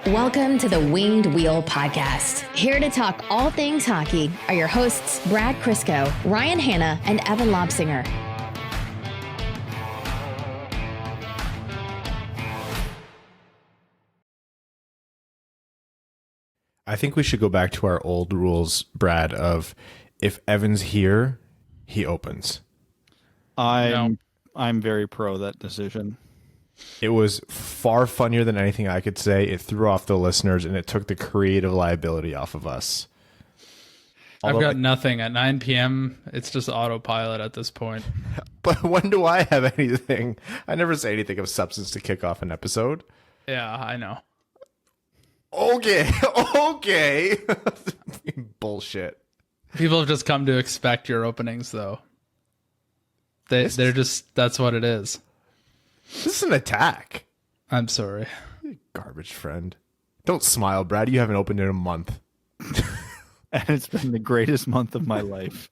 Welcome to the Winged Wheel Podcast. Here to talk all things hockey are your hosts, Brad Crisco, Ryan Hanna, and Evan Lobsinger. I think we should go back to our old rules, Brad, of if Evan's here, he opens. I'm very pro that decision. It was far funnier than anything I could say. It threw off the listeners, and it took the creative liability off of us. I've got nothing. At 9 p.m., it's just autopilot at this point. But when do I have anything? I never say anything of substance to kick off an episode. Yeah, I know. Okay. Bullshit. People have just come to expect your openings, though. They're just, that's what it is. This is an attack. I'm sorry. Garbage friend. Don't smile, Brad. You haven't opened in a month. And it's been the greatest month of my life.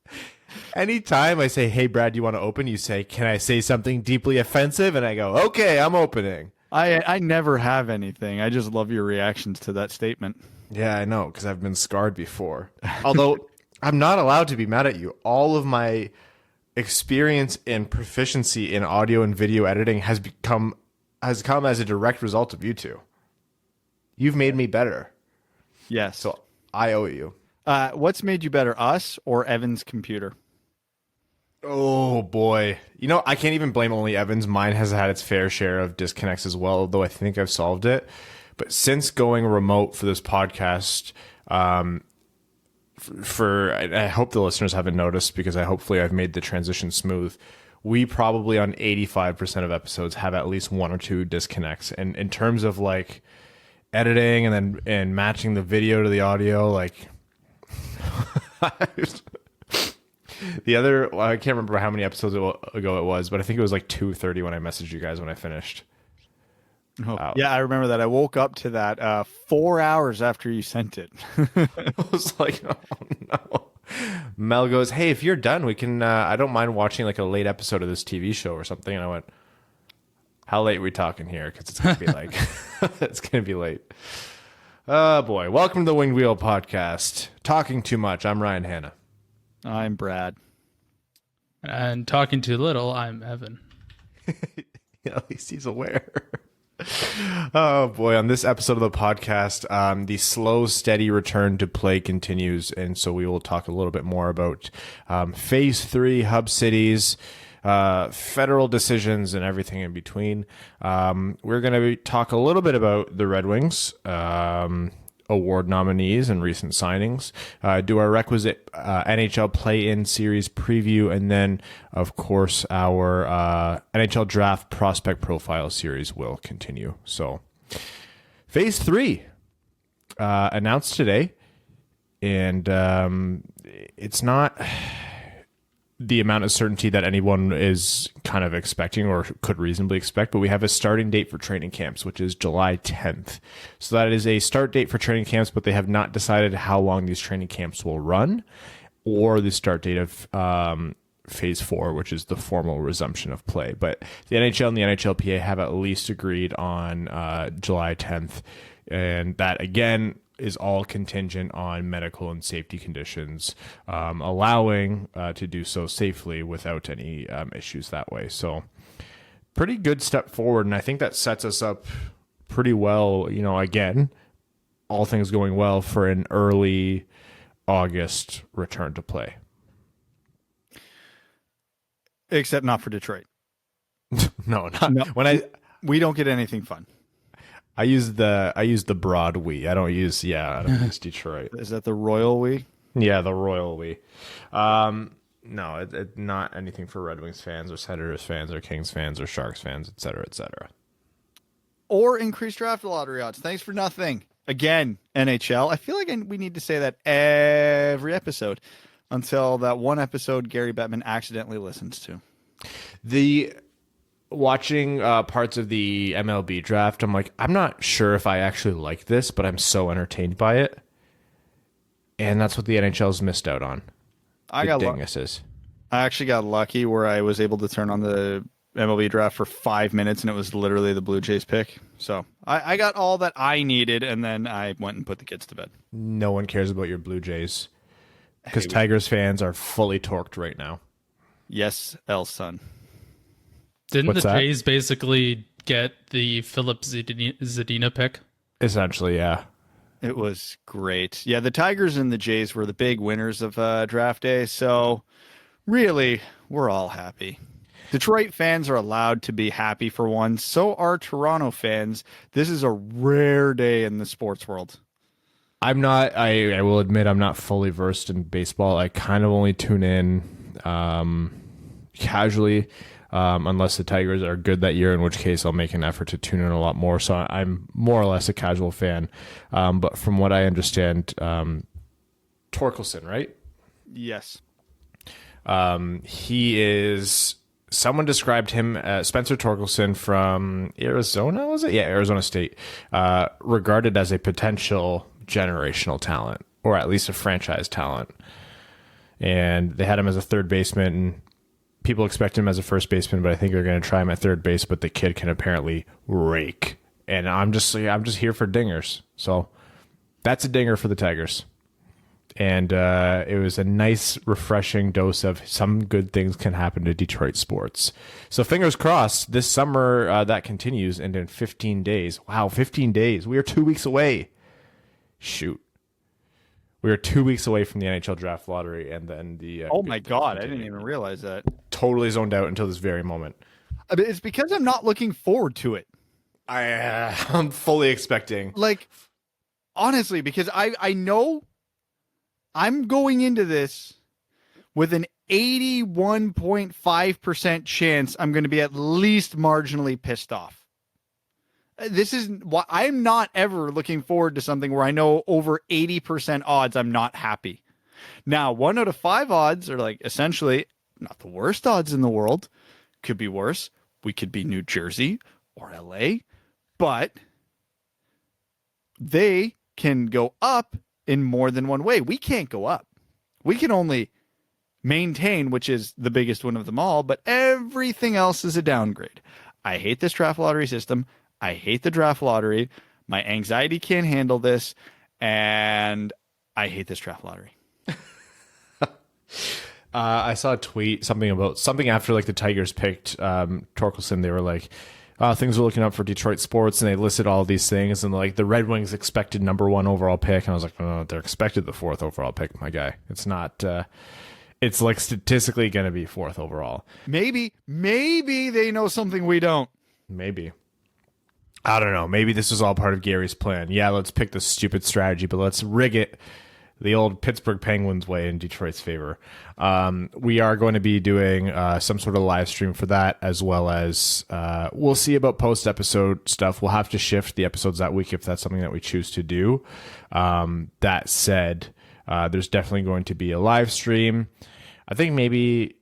Anytime I say, hey, Brad, you want to open? You say, can I say something deeply offensive? And I go, okay, I'm opening. I never have anything. I just love your reactions to that statement. Yeah, I know, because I've been scarred before. Although I'm not allowed to be mad at you. All of my experience and proficiency in audio and video editing has come as a direct result of you two. You've made me better. Yes. So I owe you. What's made you better, us or Evan's computer? Oh, boy. You know, I can't even blame only Evans. Mine has had its fair share of disconnects as well, though I think I've solved it. But since going remote for this podcast, I hope the listeners haven't noticed because hopefully I've made the transition smooth. We probably on 85% of episodes have at least one or two disconnects. And in terms of like editing and matching the video to the audio, like I can't remember how many episodes ago it was, but I think it was like 2:30 when I messaged you guys when I finished. Oh, yeah, I remember that. I woke up to that 4 hours after you sent it. I was like, oh no. Mel goes, hey, if you're done, we can, I don't mind watching like a late episode of this TV show or something. And I went, how late are we talking here? Because it's going to be like, it's going to be late. Oh boy. Welcome to the Winged Wheel Podcast. Talking too much. I'm Ryan Hanna. I'm Brad. And talking too little, I'm Evan. Yeah, at least he's aware. Oh boy, on this episode of the podcast, the slow, steady return to play continues, and so we will talk a little bit more about Phase 3, hub cities, federal decisions, and everything in between. We're going to talk a little bit about the Red Wings, award nominees and recent signings, do our requisite NHL play-in series preview, and then, of course, our NHL Draft Prospect Profile series will continue. So, Phase 3 announced today, and it's not the amount of certainty that anyone is kind of expecting or could reasonably expect, but we have a starting date for training camps, which is July 10th. So that is a start date for training camps, but they have not decided how long these training camps will run or the start date of Phase 4, which is the formal resumption of play. But the NHL and the NHLPA have at least agreed on July 10th, and that, again, is all contingent on medical and safety conditions, allowing to do so safely without any issues that way. So pretty good step forward. And I think that sets us up pretty well, you know, again, all things going well for an early August return to play. Except not for Detroit. No. We don't get anything fun. I use the broad we. I don't use Detroit. Is that the royal we? Yeah, the royal we. No, not anything for Red Wings fans or Senators fans or Kings fans or Sharks fans, et cetera, et cetera. Or increased draft lottery odds. Thanks for nothing. Again, NHL. I feel like we need to say that every episode until that one episode Gary Bettman accidentally listens to. Watching parts of the MLB draft, I'm like, I'm not sure if I actually like this, but I'm so entertained by it. And that's what the NHL's missed out on. I actually got lucky where I was able to turn on the MLB draft for 5 minutes, and it was literally the Blue Jays pick. So I got all that I needed, and then I went and put the kids to bed. No one cares about your Blue Jays because Tigers fans are fully torqued right now. Yes, El Son. Didn't What's the that? Jays basically get the Philip Zadina pick? Essentially, yeah. It was great. Yeah, the Tigers and the Jays were the big winners of draft day. So really, we're all happy. Detroit fans are allowed to be happy for once. So are Toronto fans. This is a rare day in the sports world. I'm not. I will admit I'm not fully versed in baseball. I kind of only tune in casually, unless the Tigers are good that year, in which case I'll make an effort to tune in a lot more. So I'm more or less a casual fan. But from what I understand, Torkelson, right? Yes. He is. Someone described him, Spencer Torkelson from Arizona, was it? Yeah, Arizona State, regarded as a potential generational talent, or at least a franchise talent. And they had him as a third baseman, and people expect him as a first baseman, but I think they're going to try him at third base, but the kid can apparently rake. And I'm just here for dingers. So that's a dinger for the Tigers. And it was a nice, refreshing dose of some good things can happen to Detroit sports. So fingers crossed, this summer that continues, and in 15 days. Wow, 15 days. We are 2 weeks away. Shoot. We are 2 weeks away from the NHL Draft Lottery, and then the... Oh my God, I didn't even realize that. Totally zoned out until this very moment. I mean, it's because I'm not looking forward to it. I'm fully expecting. Like, honestly, because I know... I'm going into this with an 81.5% chance I'm going to be at least marginally pissed off. This is why I'm not ever looking forward to something where I know over 80% odds I'm not happy. Now, 1 out of 5 odds are like essentially not the worst odds in the world. Could be worse. We could be New Jersey or LA, but they can go up in more than one way. We can't go up. We can only maintain, which is the biggest one of them all, but everything else is a downgrade. I hate this draft lottery system. I hate the draft lottery. My anxiety can't handle this, and I hate this draft lottery. I saw a tweet, something after like the Tigers picked Torkelson. They were like, things are looking up for Detroit sports, and they listed all these things, and like the Red Wings expected #1 overall pick, and I was like, oh, they're expected the 4th overall pick, my guy. It's not. It's like statistically going to be 4th overall. Maybe they know something we don't. Maybe. I don't know. Maybe this was all part of Gary's plan. Yeah, let's pick this stupid strategy, but let's rig it the old Pittsburgh Penguins way in Detroit's favor. We are going to be doing some sort of live stream for that, as well as we'll see about post-episode stuff. We'll have to shift the episodes that week if that's something that we choose to do. That said, there's definitely going to be a live stream. I think maybe,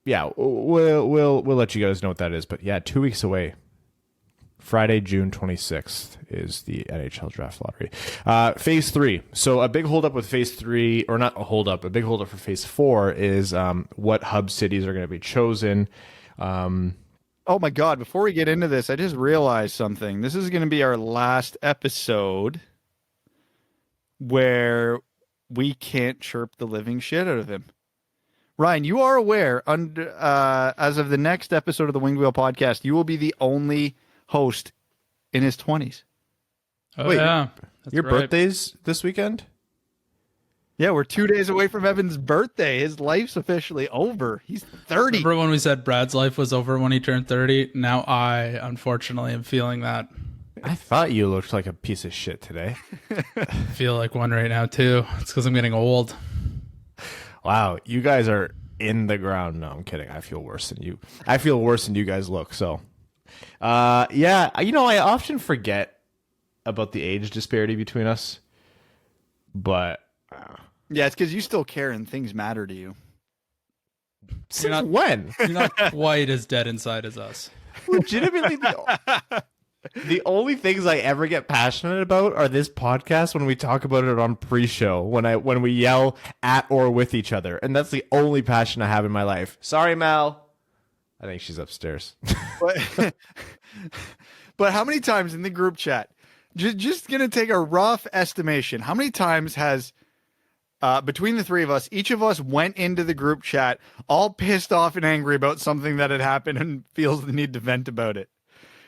yeah, we'll let you guys know what that is. But yeah, 2 weeks away. Friday, June 26th is the NHL Draft Lottery. Phase 3. So a big holdup with Phase 3, or not a holdup, a big holdup for Phase 4 is what hub cities are going to be chosen. Oh my God, before we get into this, I just realized something. This is going to be our last episode where we can't chirp the living shit out of him. Ryan, you are aware, as of the next episode of the Winged Wheel podcast, you will be the only host in his 20s. Oh, Wait, yeah. That's your right. birthday's this weekend? Yeah, we're 2 days away from Evan's birthday. His life's officially over. He's 30. Remember when we said Brad's life was over when he turned 30? Now I, unfortunately, am feeling that. I thought you looked like a piece of shit today. I feel like one right now, too. It's because I'm getting old. Wow, you guys are in the ground. No, I'm kidding. I feel worse than you. I feel worse than you guys look, so... yeah, I often forget about the age disparity between us, but Yeah, it's because you still care and things matter to you. since when? You're not quite as dead inside as us. Legitimately, the only things I ever get passionate about are this podcast when we talk about it on pre-show, when we yell at or with each other, and that's the only passion I have in my life. Sorry, Mal. I think she's upstairs. But, but how many times in the group chat, just going to take a rough estimation, how many times has, between the three of us, each of us went into the group chat all pissed off and angry about something that had happened and feels the need to vent about it?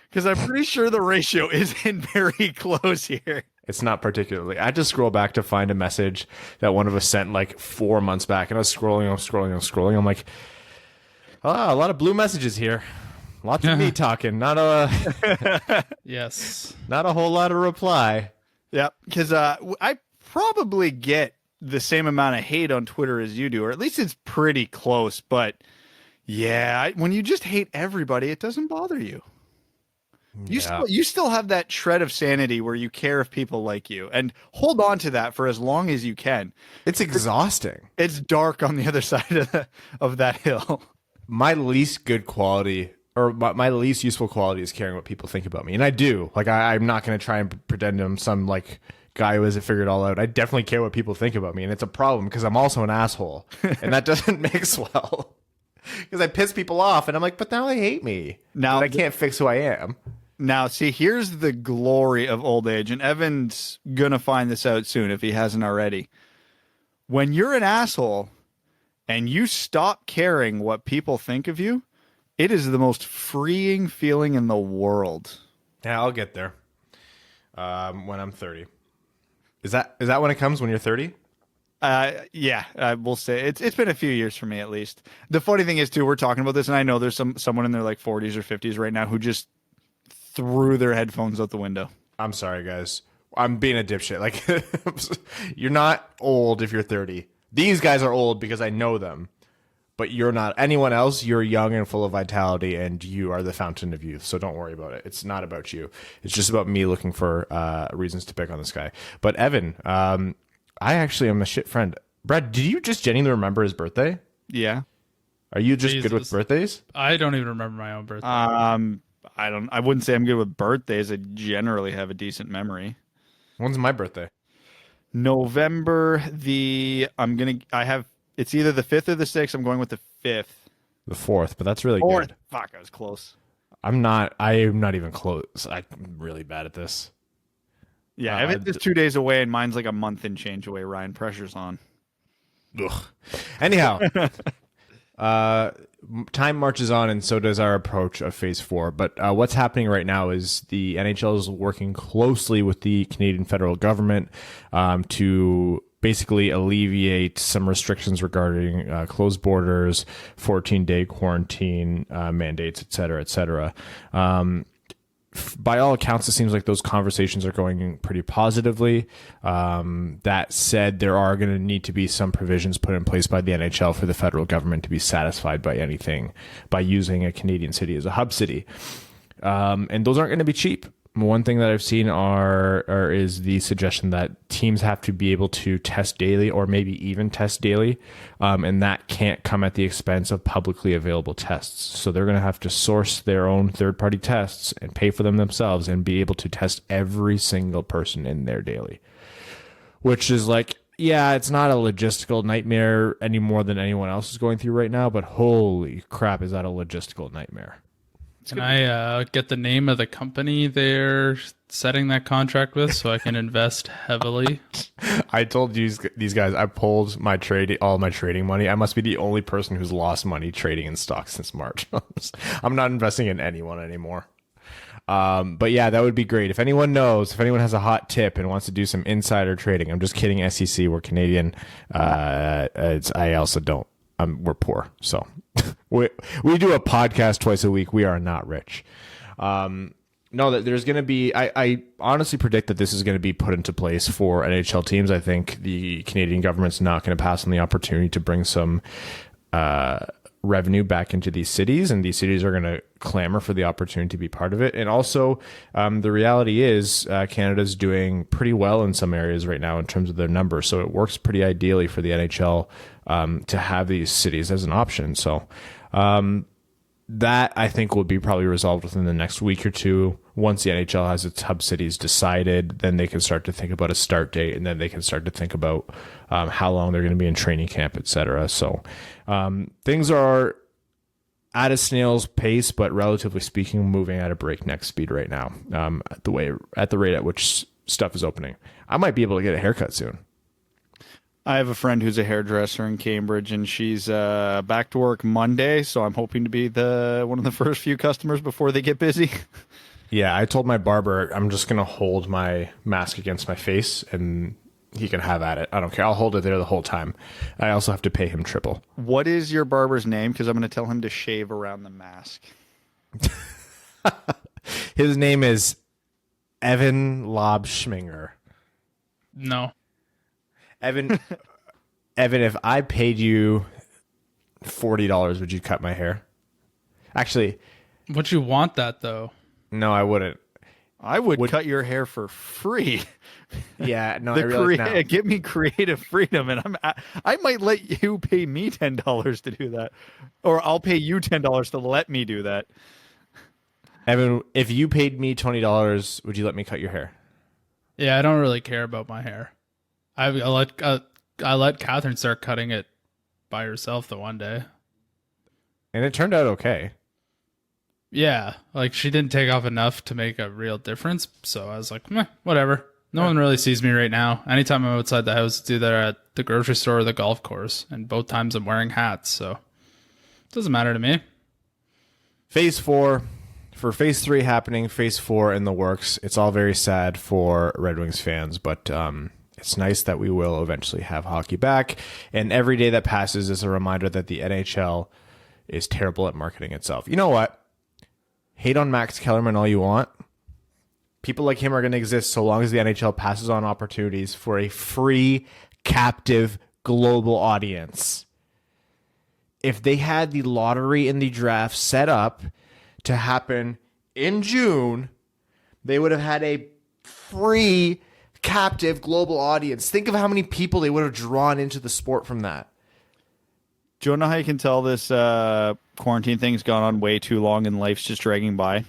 Because I'm pretty sure the ratio isn't very close here. It's not particularly. I had to scroll back to find a message that one of us sent like 4 months back, and I was scrolling. I'm like, a lot of blue messages here. Lots of me talking, not a Yes, not a whole lot of reply. Yeah, because I probably get the same amount of hate on Twitter as you do, or at least it's pretty close. But yeah, when you just hate everybody, it doesn't bother you. You still have that shred of sanity where you care if people like you, and hold on to that for as long as you can. It's exhausting. It's dark on the other side of that hill. My least good quality, or my least useful quality, is caring what people think about me. And I do. Like, I'm not going to try and pretend I'm some, like, guy who hasn't figured it all out. I definitely care what people think about me. And it's a problem because I'm also an asshole. And that doesn't mix well. Because I piss people off. And I'm like, but now they hate me. Now I can't fix who I am. Now, see, here's the glory of old age. And Evan's going to find this out soon if he hasn't already. When you're an asshole and you stop caring what people think of you, it is the most freeing feeling in the world. Yeah, I'll get there. When I'm 30. Is that when it comes, when you're 30? Yeah, I will say it's been a few years for me at least. The funny thing is too, we're talking about this, and I know there's someone in their like 40s or 50s right now who just threw their headphones out the window. I'm sorry, guys. I'm being a dipshit. Like, you're not old if you're 30. These guys are old because I know them, but you're not. Anyone else, you're young and full of vitality, and you are the fountain of youth. So don't worry about it. It's not about you. It's just about me looking for reasons to pick on this guy. But Evan, I actually am a shit friend. Brad, did you just genuinely remember his birthday? Yeah. Are you just good with birthdays? I don't even remember my own birthday. I wouldn't say I'm good with birthdays. I generally have a decent memory. When's my birthday? November it's either the 5th or the 6th. I'm going with the 5th. The 4th, but that's really 4th. good. Fuck, I was close. I am not even close. I'm really bad at this. Yeah, it's 2 days away, and mine's like a month and change away. Ryan, pressure's on. Ugh. Anyhow, time marches on, and so does our approach of Phase 4. But what's happening right now is the NHL is working closely with the Canadian federal government to basically alleviate some restrictions regarding closed borders, 14-day quarantine mandates, et cetera, et cetera. By all accounts, it seems like those conversations are going pretty positively. That said, there are going to need to be some provisions put in place by the NHL for the federal government to be satisfied by anything by using a Canadian city as a hub city. And those aren't going to be cheap. One thing that I've seen is the suggestion that teams have to be able to test daily or maybe even test daily, and that can't come at the expense of publicly available tests. So they're going to have to source their own third-party tests and pay for them themselves and be able to test every single person in there daily, which is like, yeah, it's not a logistical nightmare any more than anyone else is going through right now, but holy crap, is that a logistical nightmare. Can I get the name of the company they're setting that contract with so I can invest heavily? I told these guys I pulled all my trading money. I must be the only person who's lost money trading in stocks since March. I'm not investing in anyone anymore. But yeah, that would be great. If anyone has a hot tip and wants to do some insider trading, I'm just kidding, SEC, we're Canadian. I also don't. We're poor, so we do a podcast twice a week. We are not rich. No, that there's going to be. I honestly predict that this is going to be put into place for NHL teams. I think the Canadian government's not going to pass on the opportunity to bring some revenue back into these cities, and these cities are going to clamor for the opportunity to be part of it. And also, the reality is Canada's doing pretty well in some areas right now in terms of their numbers, so it works pretty ideally for the NHL to have these cities as an option. So that I think will be probably resolved within the next week or two. Once the NHL has its hub cities decided, then they can start to think about a start date, and then they can start to think about how long they're going to be in training camp, etc. So things are at a snail's pace, but relatively speaking, moving at a breakneck speed right now. At the rate at which stuff is opening, I might be able to get a haircut soon. I have a friend who's a hairdresser in Cambridge, and she's back to work Monday, so I'm hoping to be one of the first few customers before they get busy. Yeah, I told my barber I'm just going to hold my mask against my face, and he can have at it. I don't care. I'll hold it there the whole time. I also have to pay him triple. What is your barber's name? Because I'm going to tell him to shave around the mask. His name is Evan Lobschminger. No. Evan, if I paid you $40, would you cut my hair? Actually, Would you want that though? no, I wouldn't. I would cut your hair for free. Yeah, no, I realize now. Give me creative freedom, and I might let you pay me $10 to do that, or I'll pay you $10 to let me do that. Evan, if you paid me $20, would you let me cut your hair? Yeah, I don't really care about my hair. I let Catherine start cutting it by herself the one day. And it turned out okay. Yeah, like she didn't take off enough to make a real difference. So I was like, meh, whatever. No one really sees me right now. Anytime I'm outside the house, it's either at the grocery store or the golf course. And both times I'm wearing hats. So it doesn't matter to me. Phase 4. For Phase 3 happening, Phase 4 in the works. It's all very sad for Red Wings fans, but it's nice that we will eventually have hockey back. And every day that passes is a reminder that the NHL is terrible at marketing itself. You know what? Hate on Max Kellerman all you want. People like him are going to exist so long as the NHL passes on opportunities for a free, captive, global audience. If they had the lottery and the draft set up to happen in June, they would have had a free, captive, global audience. Think of how many people they would have drawn into the sport from that. Do you know how you can tell this quarantine thing's gone on way too long and life's just dragging by?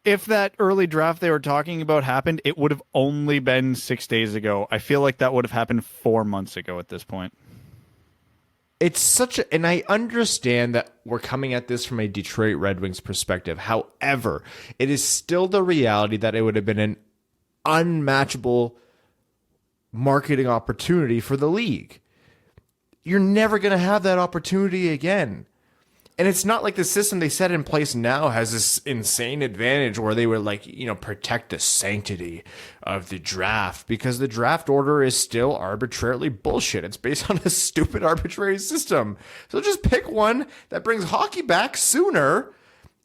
If that early draft they were talking about happened, it would have only been 6 days ago. I feel like that would have happened 4 months ago at this point. It's such a, and I understand that we're coming at this from a Detroit Red Wings perspective. However, it is still the reality that it would have been an unmatchable marketing opportunity for the league. You're never going to have that opportunity again. And it's not like the system they set in place now has this insane advantage where they would protect the sanctity of the draft, because the draft order is still arbitrarily bullshit. It's based on a stupid arbitrary system. So just pick one that brings hockey back sooner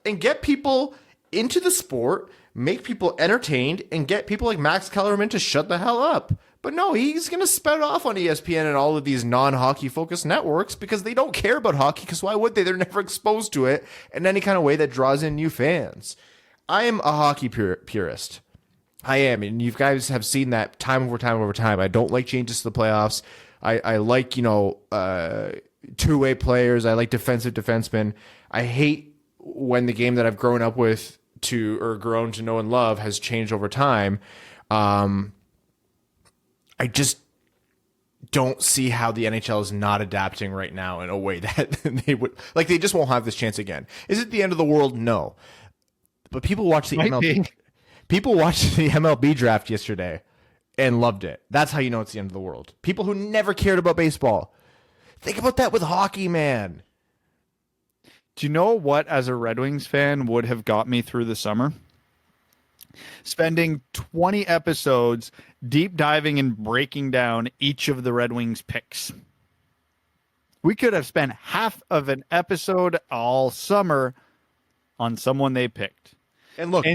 and get people into the sport, make people entertained, and get people like Max Kellerman to shut the hell up. But no, he's going to spout off on ESPN and all of these non-hockey focused networks because they don't care about hockey, because why would they? They're never exposed to it in any kind of way that draws in new fans. I am a hockey purist. I am, and you guys have seen that time over time over time. I don't like changes to the playoffs. I like, two-way players. I like defensive defensemen. I hate when the game that I've grown up with grown to know and love has changed over time. I just don't see how the NHL is not adapting right now in a way that they would, like, they just won't have this chance again. Is it the end of the world? No. But people watched the MLB. People watched the MLB draft yesterday and loved it. That's how you know it's the end of the world. People who never cared about baseball. Think about that with hockey, man. Do you know what, as a Red Wings fan, would have got me through the summer? Spending 20 episodes deep diving and breaking down each of the Red Wings picks. We could have spent half of an episode all summer on someone they picked. And look,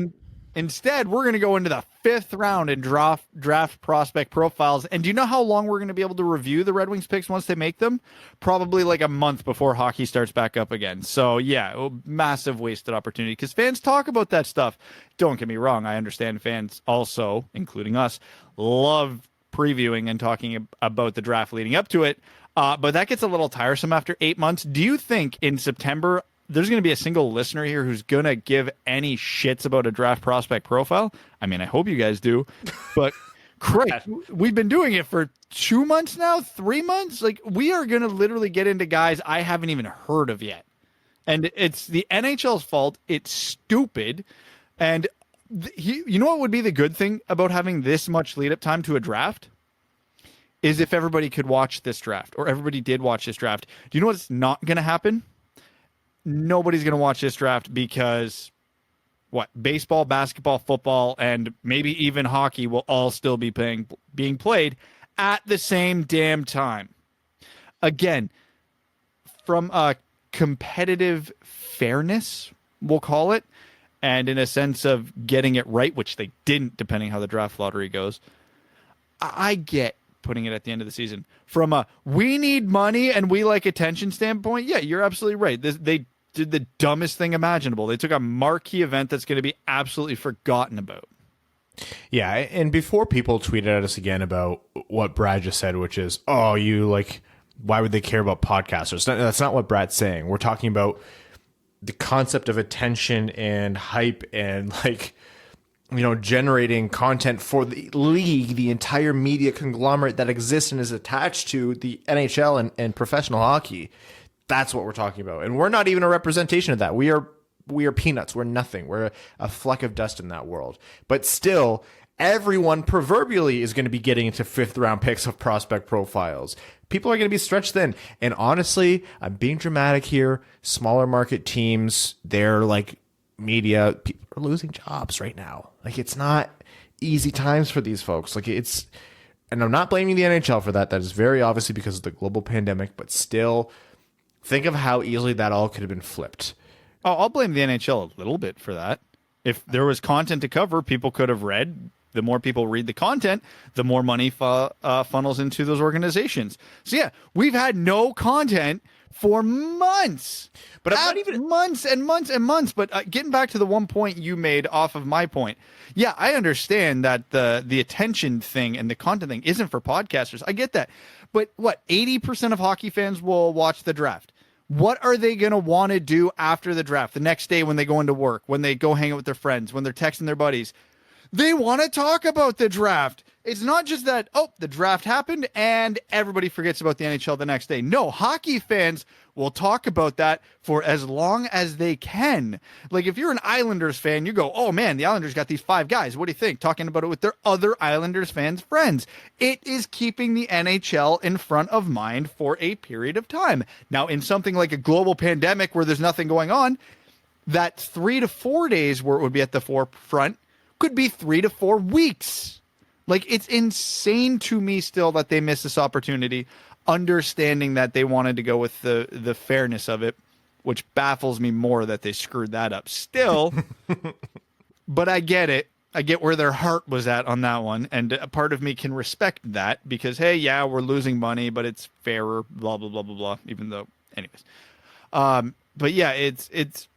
instead, we're going to go into the 5th round and draft prospect profiles. And do you know how long we're going to be able to review the Red Wings picks once they make them? Probably like a month before hockey starts back up again. So yeah, massive wasted opportunity, because fans talk about that stuff. Don't get me wrong. I understand fans also, including us, love previewing and talking about the draft leading up to it. But that gets a little tiresome after 8 months. Do you think in September there's going to be a single listener here who's going to give any shits about a draft prospect profile? I mean, I hope you guys do, but Christ, we've been doing it for 2 months now, 3 months. Like, we are going to literally get into guys I haven't even heard of yet. And it's the NHL's fault. It's stupid. And you know what would be the good thing about having this much lead up time to a draft? Is if everybody could watch this draft, or everybody did watch this draft. Do you know what's not going to happen? Nobody's going to watch this draft because baseball, basketball, football, and maybe even hockey will all still be being played at the same damn time. Again, from a competitive fairness, we'll call it, and in a sense of getting it right, which they didn't, depending how the draft lottery goes, I get putting it at the end of the season. From a we need money and we like attention standpoint, yeah, you're absolutely right. They did the dumbest thing imaginable. They took a marquee event that's going to be absolutely forgotten about. Yeah, and before people tweeted at us again about what Brad just said, which is, oh, why would they care about podcasters? That's not what Brad's saying. We're talking about the concept of attention and hype and generating content for the league, the entire media conglomerate that exists and is attached to the NHL and professional hockey. That's what we're talking about. And we're not even a representation of that. We are peanuts. We're nothing. We're a fleck of dust in that world. But still, everyone proverbially is going to be getting into 5th round picks of prospect profiles. People are going to be stretched thin. And honestly, I'm being dramatic here. Smaller market teams, they're media, people are losing jobs right now. It's not easy times for these folks. And I'm not blaming the NHL for that. That is very obviously because of the global pandemic, but still, think of how easily that all could have been flipped. Oh, I'll blame the NHL a little bit for that. If there was content to cover, people could have read. The more people read the content, the more money funnels into those organizations. So yeah, we've had no content for months. But I'm not even months and months and months. But getting back to the one point you made off of my point, yeah, I understand that the attention thing and the content thing isn't for podcasters. I get that. But 80% of hockey fans will watch the draft. What are they going to want to do after the draft? The next day when they go into work, when they go hang out with their friends, when they're texting their buddies, they want to talk about the draft. It's not just that, the draft happened and everybody forgets about the NHL the next day. No, hockey fans will talk about that for as long as they can. If you're an Islanders fan, you go, oh man, the Islanders got these 5 guys. What do you think? Talking about it with their other Islanders fans' friends. It is keeping the NHL in front of mind for a period of time. Now, in something like a global pandemic where there's nothing going on, that 3 to 4 days where it would be at the forefront could be 3 to 4 weeks. It's insane to me still that they missed this opportunity, understanding that they wanted to go with the fairness of it, which baffles me more that they screwed that up still. But I get it. I get where their heart was at on that one. And a part of me can respect that because, hey, yeah, we're losing money, but it's fairer, blah, blah, blah, blah, blah, even though, anyways. But yeah, it's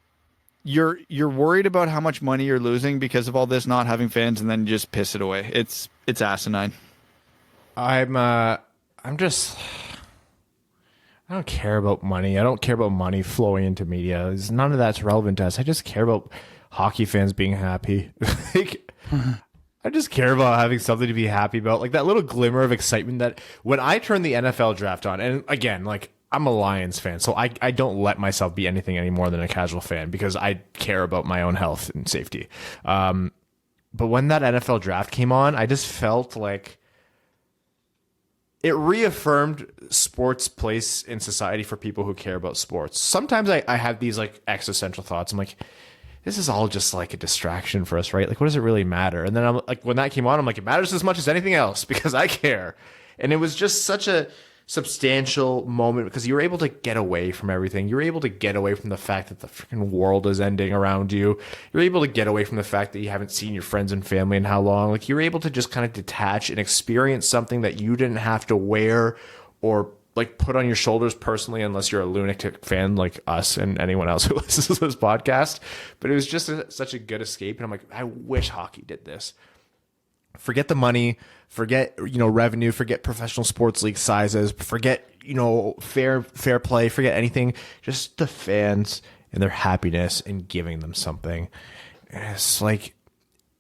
you're worried about how much money you're losing because of all this not having fans and then just piss it away. It's asinine. I don't care about money. I don't care about money flowing into media. None of that's relevant to us. I just care about hockey fans being happy. I just care about having something to be happy about. That little glimmer of excitement that when I turn the NFL draft on, and again, I'm a Lions fan, so I don't let myself be anything any more than a casual fan because I care about my own health and safety. But when that NFL draft came on, I just felt like it reaffirmed sports' place in society for people who care about sports. Sometimes I have these existential thoughts. I'm like, this is all just a distraction for us, right? What does it really matter? And then I'm when that came on, I'm like, it matters as much as anything else because I care. And it was just such a substantial moment because you were able to get away from everything. You were able to get away from the fact that the freaking world is ending around you. You're able to get away from the fact that you haven't seen your friends and family in how long. You were able to just kind of detach and experience something that you didn't have to wear or put on your shoulders personally, unless you're a lunatic fan like us and anyone else who listens to this podcast. But it was just such a good escape. And I'm like, I wish hockey did this. Forget the money, forget, revenue, forget professional sports league sizes, forget, fair play, forget anything, just the fans and their happiness and giving them something. And it's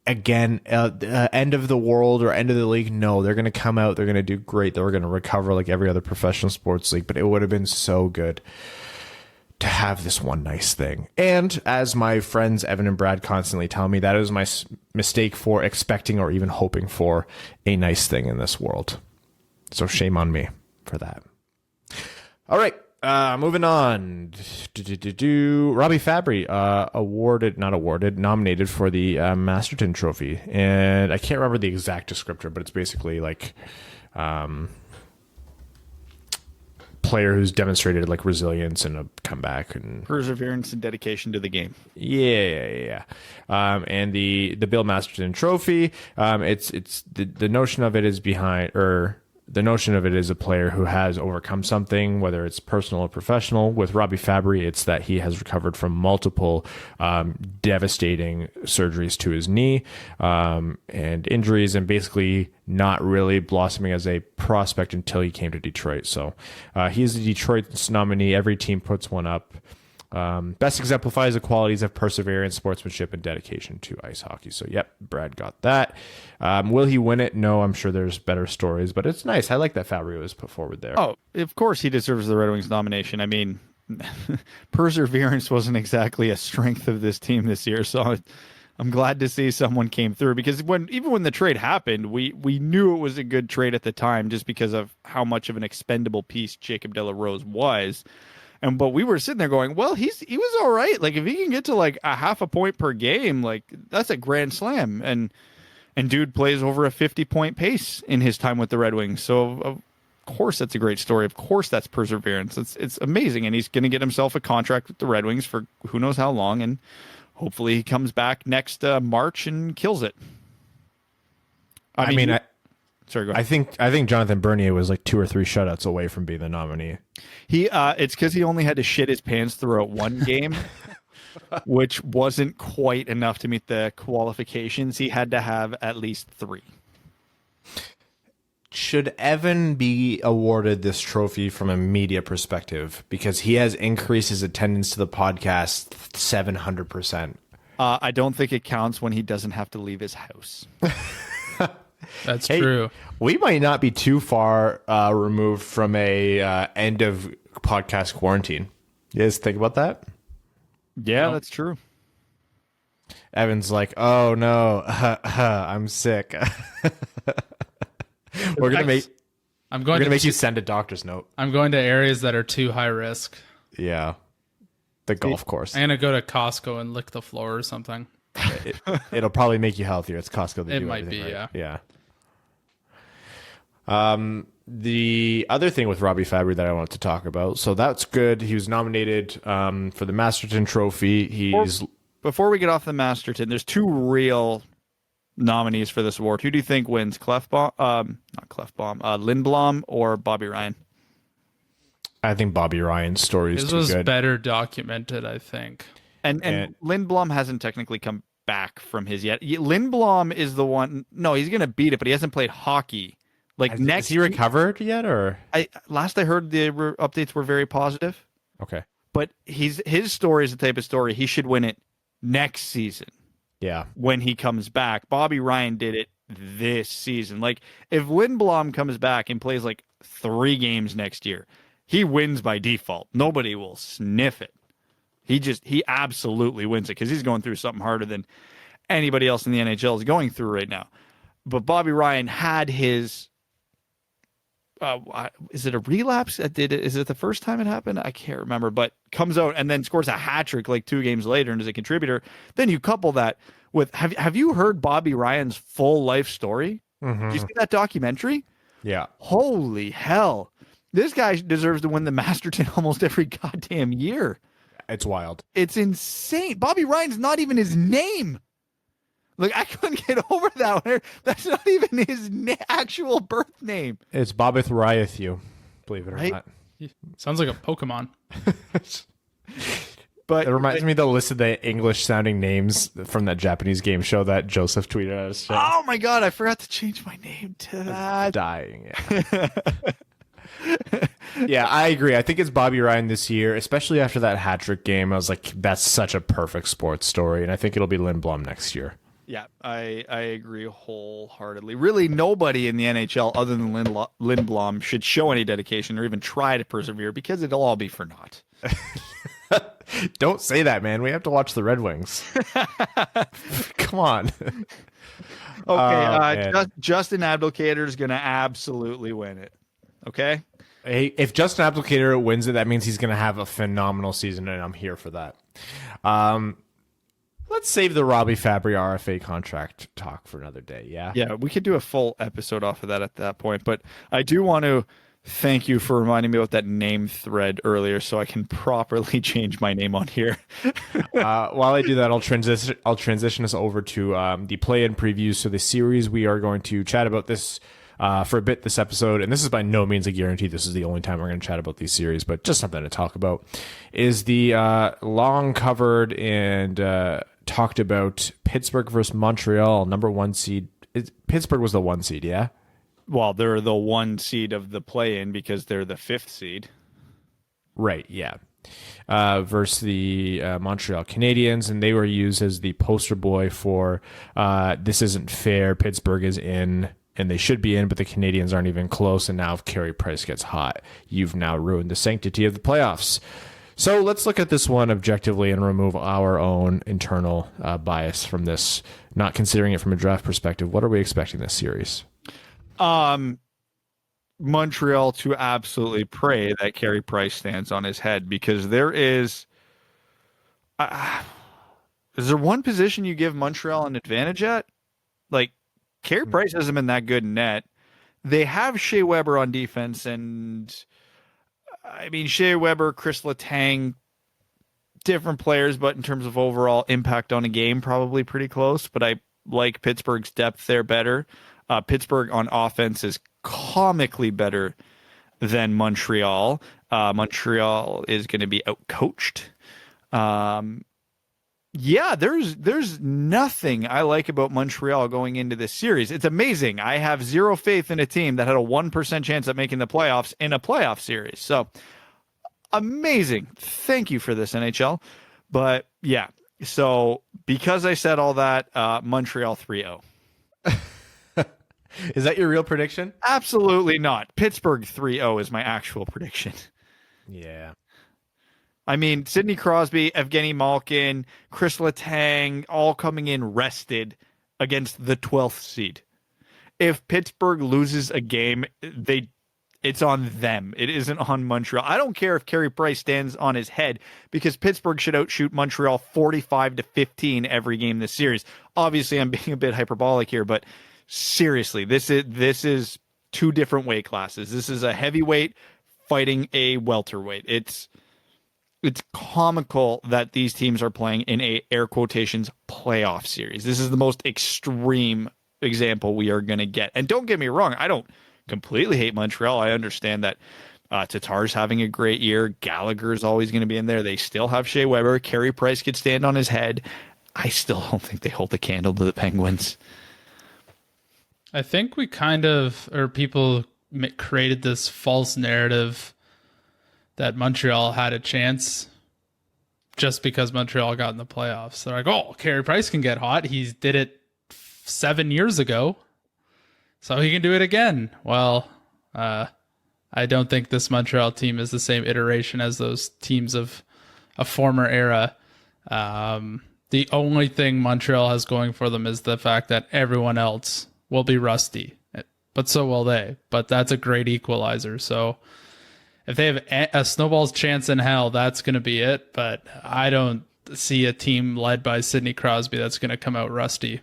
again, end of the world or end of the league. No, they're going to come out. They're going to do great. They're going to recover like every other professional sports league, but it would have been so good to have this one nice thing. And as my friends Evan and Brad constantly tell me, that is my mistake for expecting or even hoping for a nice thing in this world. So shame on me for that. All right. Moving on. Robbie Fabry nominated for the Masterton Trophy. And I can't remember the exact descriptor, but it's basically like player who's demonstrated like resilience and a comeback and perseverance and dedication to the game. Yeah. And the Bill Masterton Trophy, it's the notion of it is the notion of it is a player who has overcome something, whether it's personal or professional. With Robbie Fabry, it's that he has recovered from multiple devastating surgeries to his knee and injuries, and basically not really blossoming as a prospect until he came to Detroit. So he's the Detroit's nominee. Every team puts one up. Best exemplifies the qualities of perseverance, sportsmanship, and dedication to ice hockey. So, yep, Brad got that. Will he win it? No, I'm sure there's better stories, but it's nice. I like that Fabry was put forward there. Oh, of course he deserves the Red Wings nomination. I mean, perseverance wasn't exactly a strength of this team this year, so I'm glad to see someone came through, because even when the trade happened, we knew it was a good trade at the time just because of how much of an expendable piece Jacob de la Rose was. But we were sitting there going, well, he was all right. Like, if he can get to like a half a point per game, like that's a grand slam. And dude plays over a 50-point pace in his time with the Red Wings. So of course that's a great story. Of course that's perseverance. It's amazing. And he's going to get himself a contract with the Red Wings for who knows how long. And hopefully he comes back next March and kills it. Sorry, go ahead. I think Jonathan Bernier was like 2 or 3 shutouts away from being the nominee. It's because he only had to shit his pants throughout one game, which wasn't quite enough to meet the qualifications. He had to have at least 3. Should Evan be awarded this trophy from a media perspective because he has increased his attendance to the podcast 700%? I don't think it counts when he doesn't have to leave his house. That's true. We might not be too far removed from a end of podcast quarantine. You guys think about that? Yeah, that's true. Evan's like, oh no, I'm sick. We're gonna make you send a doctor's note. I'm going to areas that are too high risk. Yeah, the golf course. I'm gonna go to Costco and lick the floor or something. It'll probably make you healthier. It's Costco. It might be, right? Yeah. The other thing with Robbie Fabry that I wanted to talk about, so that's good. He was nominated for the Masterton Trophy. Before we get off the Masterton, there's 2 real nominees for this award. Who do you think wins? Lindblom or Bobby Ryan? I think Bobby Ryan's story is too good. This was better documented, I think. And Lindblom hasn't technically come back from his yet. Lindblom is the one. No, he's going to beat it, but he hasn't played hockey. Has he recovered yet? Or last I heard, the updates were very positive. Okay, but his story is the type of story he should win it next season. Yeah, when he comes back. Bobby Ryan did it this season. Like, if Lindblom comes back and plays like 3 games next year, he wins by default. Nobody will sniff it. He absolutely wins it because he's going through something harder than anybody else in the NHL is going through right now. But Bobby Ryan had his. Is it a relapse? Is it the first time it happened? I can't remember, but comes out and then scores a hat trick like 2 games later and is a contributor. Then you couple that with, have you heard Bobby Ryan's full life story? Mm-hmm. Did you see that documentary? Yeah. Holy hell. This guy deserves to win the Masterton almost every goddamn year. It's wild. It's insane. Bobby Ryan's not even his name. Like, I couldn't get over that one. That's not even his actual birth name. It's Bobbith Ryathew, believe it or not. Sounds like a Pokemon. But it reminds me of the list of the English-sounding names from that Japanese game show that Joseph tweeted at us. Oh my god, I forgot to change my name to that. Dying, yeah. Yeah, I agree. I think it's Bobby Ryan this year, especially after that hat-trick game. I was like, that's such a perfect sports story, and I think it'll be Lindblom next year. Yeah, I agree wholeheartedly. Really, nobody in the NHL other than Lindblom should show any dedication or even try to persevere because it'll all be for naught. Don't say that, man. We have to watch the Red Wings. Come on. Okay, Justin Abdelkader is going to absolutely win it. Okay? Hey, if Justin Applicator wins it, that means he's going to have a phenomenal season, and I'm here for that. Let's save the Robbie Fabry RFA contract talk for another day, yeah? Yeah, we could do a full episode off of that at that point, but I do want to thank you for reminding me about that name thread earlier so I can properly change my name on here. While I do that, I'll transition us over to the play-in previews. So the series we are going to chat about this for a bit this episode, and this is by no means a guarantee this is the only time we're going to chat about these series, but just something to talk about, is the long covered and talked about Pittsburgh versus Montreal, number 1 seed. Pittsburgh was the 1 seed, yeah? Well, they're the 1 seed of the play-in because they're the 5th seed. Right, yeah. Versus the Montreal Canadiens, and they were used as the poster boy for this isn't fair, Pittsburgh is in, and they should be in, but the Canadiens aren't even close, and now if Carey Price gets hot, you've now ruined the sanctity of the playoffs. So let's look at this one objectively and remove our own internal bias from this, not considering it from a draft perspective. What are we expecting this series? Montreal to absolutely pray that Carey Price stands on his head, because there is there one position you give Montreal an advantage at? Like, Carey Price hasn't been that good in net. They have Shea Weber on defense, and I mean, Shea Weber, Chris Letang, different players, but in terms of overall impact on a game, probably pretty close. But I like Pittsburgh's depth there better. Pittsburgh on offense is comically better than Montreal. Montreal is going to be outcoached. Yeah, there's nothing I like about Montreal going into this series. It's amazing. I have zero faith in a team that had a 1% chance at making the playoffs in a playoff series. So amazing. Thank you for this, NHL. But yeah, so because I said all that, Montreal 3-0. Is that your real prediction? Absolutely not. Pittsburgh 3-0 is my actual prediction. Yeah. I mean, Sidney Crosby, Evgeny Malkin, Chris Letang, all coming in rested against the 12th seed. If Pittsburgh loses a game, it's on them. It isn't on Montreal. I don't care if Carey Price stands on his head, because Pittsburgh should outshoot Montreal 45-15 every game this series. Obviously, I'm being a bit hyperbolic here, but seriously, this is two different weight classes. This is a heavyweight fighting a welterweight. It's comical that these teams are playing in a air quotations playoff series. This is the most extreme example we are going to get. And don't get me wrong, I don't completely hate Montreal. I understand that Tatar's having a great year. Gallagher is always going to be in there. They still have Shea Weber. Carey Price could stand on his head. I still don't think they hold the candle to the Penguins. I think we people created this false narrative that Montreal had a chance just because Montreal got in the playoffs. They're like, oh, Carey Price can get hot. He did it 7 years ago, so he can do it again. Well, I don't think this Montreal team is the same iteration as those teams of a former era. The only thing Montreal has going for them is the fact that everyone else will be rusty, but so will they. But that's a great equalizer. So if they have a snowball's chance in hell, that's going to be it. But I don't see a team led by Sidney Crosby that's going to come out rusty.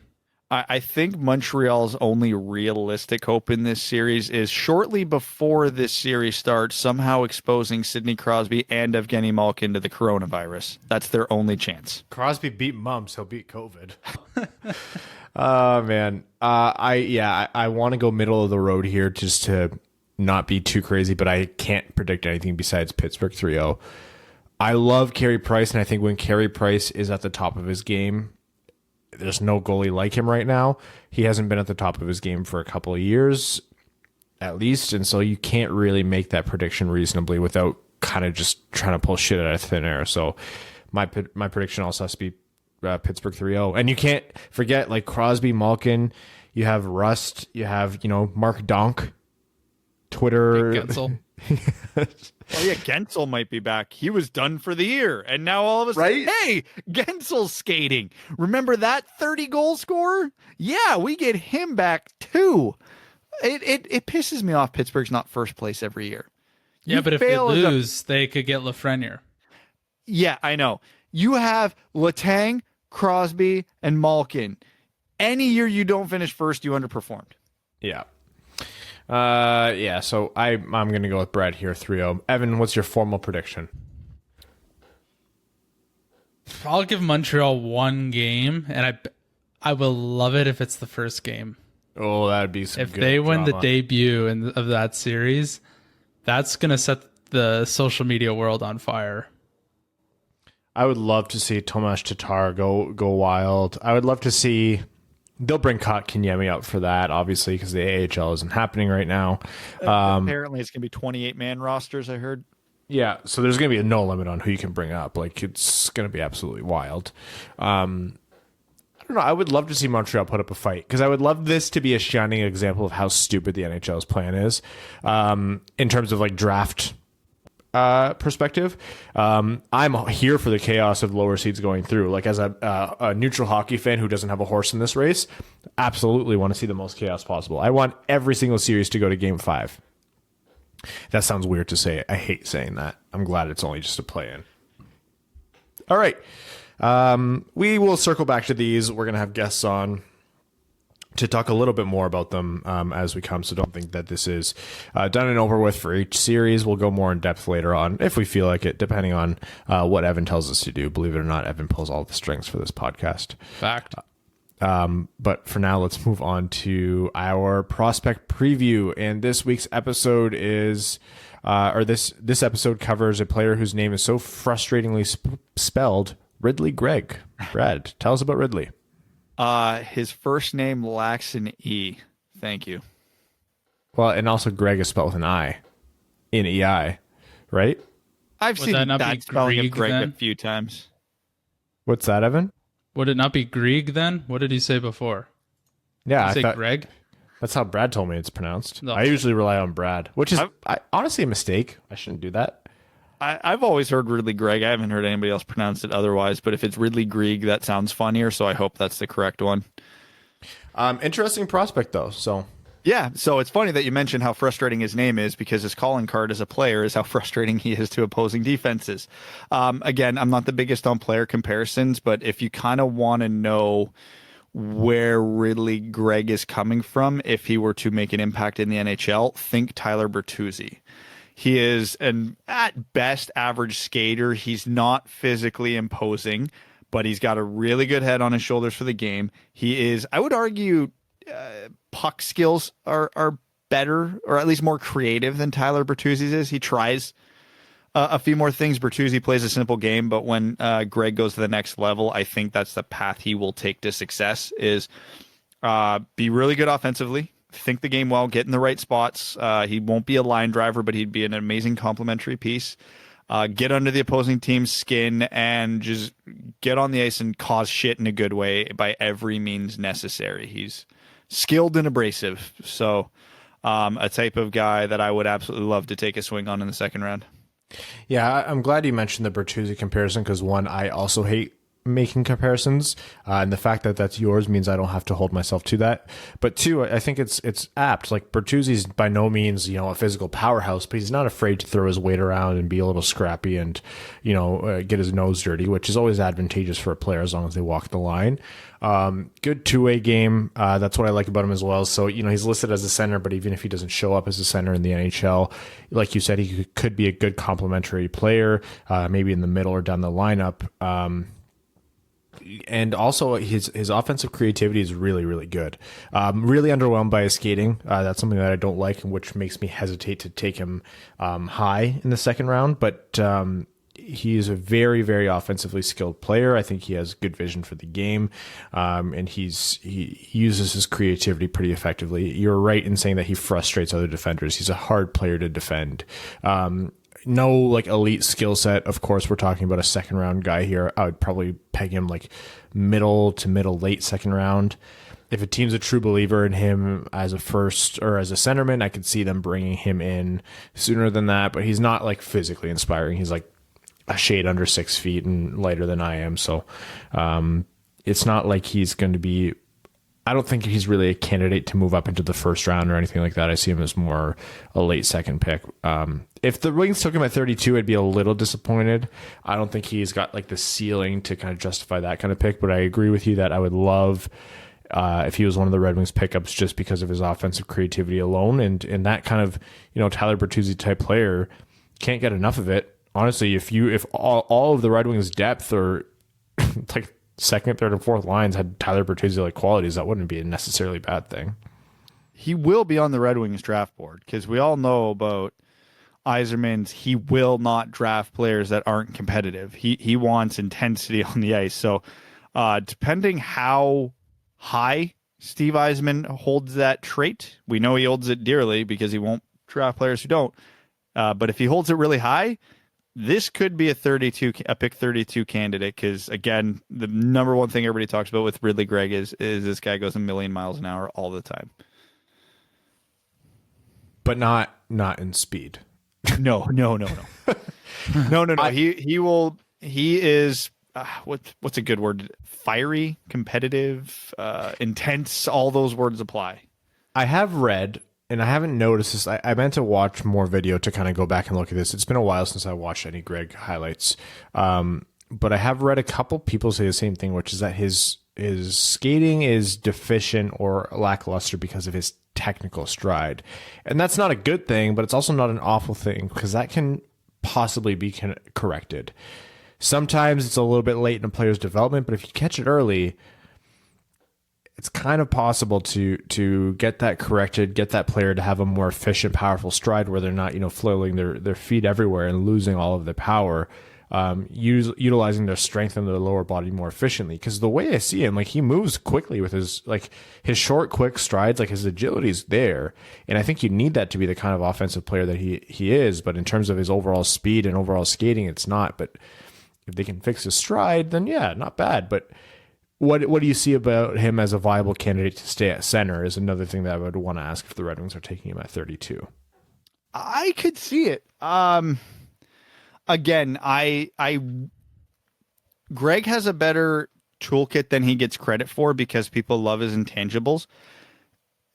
I think Montreal's only realistic hope in this series is shortly before this series starts, somehow exposing Sidney Crosby and Evgeny Malkin to the coronavirus. That's their only chance. Crosby beat mumps. He'll beat COVID. Oh, man. I want to go middle of the road here just to not be too crazy, but I can't predict anything besides Pittsburgh 3-0. I love Carey Price, and I think when Carey Price is at the top of his game, there's no goalie like him right now. He hasn't been at the top of his game for a couple of years, at least, and so you can't really make that prediction reasonably without kind of just trying to pull shit out of thin air. So my prediction also has to be Pittsburgh 3-0. And you can't forget, like, Crosby, Malkin, you have Rust, you have, Mark Donk, Twitter. Gensel. Oh yeah, Gensel might be back. He was done for the year, and now all of a sudden, Right? hey, Gensel's skating. Remember that 30-goal scorer? Yeah, we get him back too. It pisses me off. Pittsburgh's not first place every year. Yeah, You but if they fail as a- lose, they could get Lafreniere. Yeah, I know. You have Letang, Crosby, and Malkin. Any year you don't finish first, you underperformed. Yeah. So I'm going to go with Brad here, 3-0. Evan, what's your formal prediction? I'll give Montreal one game, and I will love it if it's the first game. Oh, that'd be some If good they win the drama. debut of that series, that's going to set the social media world on fire. I would love to see Tomas Tatar go wild. I would love to see... They'll bring Kotkaniemi up for that, obviously, because the AHL isn't happening right now. Apparently, it's going to be 28-man rosters, I heard. Yeah, so there's going to be no limit on who you can bring up. Like, it's going to be absolutely wild. I don't know. I would love to see Montreal put up a fight, because I would love this to be a shining example of how stupid the NHL's plan is in terms of, like, draft perspective. I'm here for the chaos of lower seeds going through. Like, as a neutral hockey fan who doesn't have a horse in this race, absolutely want to see the most chaos possible. I want every single series to go to game 5. That sounds weird to say. I hate saying that. I'm glad it's only just a play-in. All right. We will circle back to these. We're going to have guests on to talk a little bit more about them as we come, so don't think that this is done and over with for each series. We'll go more in depth later on if we feel like it, depending on what Evan tells us to do. Believe it or not, Evan pulls all the strings for this podcast. Fact. But for now, let's move on to our prospect preview. And this week's episode is, this episode covers a player whose name is so frustratingly spelled, Ridley Gregg. Brad, tell us about Ridley. His first name lacks an E. Thank you. Well, and also Greg is spelled with an I, N-E-I, right? I've Would seen that not that be spelling of Grieg, Greg then? a few times. What's that, Evan? Would it not be Grieg then? What did he say before? Yeah, Did I he say thought Greg? that's how Brad told me it's pronounced. No. I usually rely on Brad, which is I've- honestly a mistake. I shouldn't do that. I've always heard Ridley Gregg. I haven't heard anybody else pronounce it otherwise, but if it's Ridley Grieg, that sounds funnier, so I hope that's the correct one. Interesting prospect, though. So Yeah, so it's funny that you mentioned how frustrating his name is, because his calling card as a player is how frustrating he is to opposing defenses. Again, I'm not the biggest on player comparisons, but if you kind of want to know where Ridley Gregg is coming from, if he were to make an impact in the NHL, think Tyler Bertuzzi. He is an, at best, average skater. He's not physically imposing, but he's got a really good head on his shoulders for the game. He is, I would argue, puck skills are better, or at least more creative than Tyler Bertuzzi's is. He tries a few more things. Bertuzzi plays a simple game, but when Greg goes to the next level, I think that's the path he will take to success, is be really good offensively, think the game well, get in the right spots. He won't be a line driver, but he'd be an amazing complementary piece. Get under the opposing team's skin and just get on the ice and cause shit in a good way by every means necessary. He's skilled and abrasive. So a type of guy that I would absolutely love to take a swing on in the second round. yeah, I'm glad you mentioned the Bertuzzi comparison, because one, I also hate making comparisons, and the fact that that's yours means I don't have to hold myself to that. But two, I think it's apt. Like, Bertuzzi's by no means, a physical powerhouse, but he's not afraid to throw his weight around and be a little scrappy and get his nose dirty, which is always advantageous for a player as long as they walk the line. Good two-way game. That's what I like about him as well. So, he's listed as a center, but even if he doesn't show up as a center in the NHL, like you said, he could be a good complementary player, maybe in the middle or down the lineup. And also his offensive creativity is really, really good. Really underwhelmed by his skating. That's something that I don't like, and which makes me hesitate to take him high in the second round. But he is a very, very offensively skilled player. I think he has good vision for the game, and he uses his creativity pretty effectively. You're right in saying that he frustrates other defenders. He's a hard player to defend. no like elite skill set. Of course, we're talking about a second round guy here. I would probably peg him like middle to late second round. If a team's a true believer in him as a first or as a centerman, I could see them bringing him in sooner than that. But he's not like physically inspiring. He's like a shade under 6 feet and lighter than I am. So it's not like he's going to be, I don't think he's really a candidate to move up into the first round or anything like that. I see him as more a late second pick. If the Wings took him at 32, I'd be a little disappointed. I don't think he's got like the ceiling to kind of justify that kind of pick, but I agree with you that I would love if he was one of the Red Wings pickups just because of his offensive creativity alone. And that kind of, Tyler Bertuzzi type player, can't get enough of it. Honestly, if all of the Red Wings depth or like second, third, and fourth lines had Tyler Bertuzzi like qualities, that wouldn't be a necessarily bad thing. He will be on the Red Wings draft board because we all know about Yzerman's. He will not draft players that aren't competitive. He wants intensity on the ice. So depending how high Steve Yzerman holds that trait, we know he holds it dearly because he won't draft players who don't. But if he holds it really high, this could be a pick 32 candidate because, again, the number one thing everybody talks about with Ridley Gregg is this guy goes a million miles an hour all the time. But not in speed. No. No. He is, what's a good word? Fiery, competitive, intense, all those words apply. I have read, and I haven't noticed this. I meant to watch more video to kind of go back and look at this. It's been a while since I watched any Greg highlights. But I have read a couple people say the same thing, which is that his skating is deficient or lackluster because of his technical stride. And that's not a good thing, but it's also not an awful thing because that can possibly be corrected. Sometimes it's a little bit late in a player's development, but if you catch it early, it's kind of possible to get that corrected, get that player to have a more efficient, powerful stride where they're not, flailing their feet everywhere and losing all of their power, utilizing their strength in their lower body more efficiently. Because the way I see him, like he moves quickly with his short, quick strides, like his agility is there. And I think you need that to be the kind of offensive player that he is. But in terms of his overall speed and overall skating, it's not. But if they can fix his stride, then yeah, not bad. But what do you see about him as a viable candidate to stay at center is another thing that I would want to ask if the Red Wings are taking him at 32. I could see it. Again, Greg has a better toolkit than he gets credit for because people love his intangibles.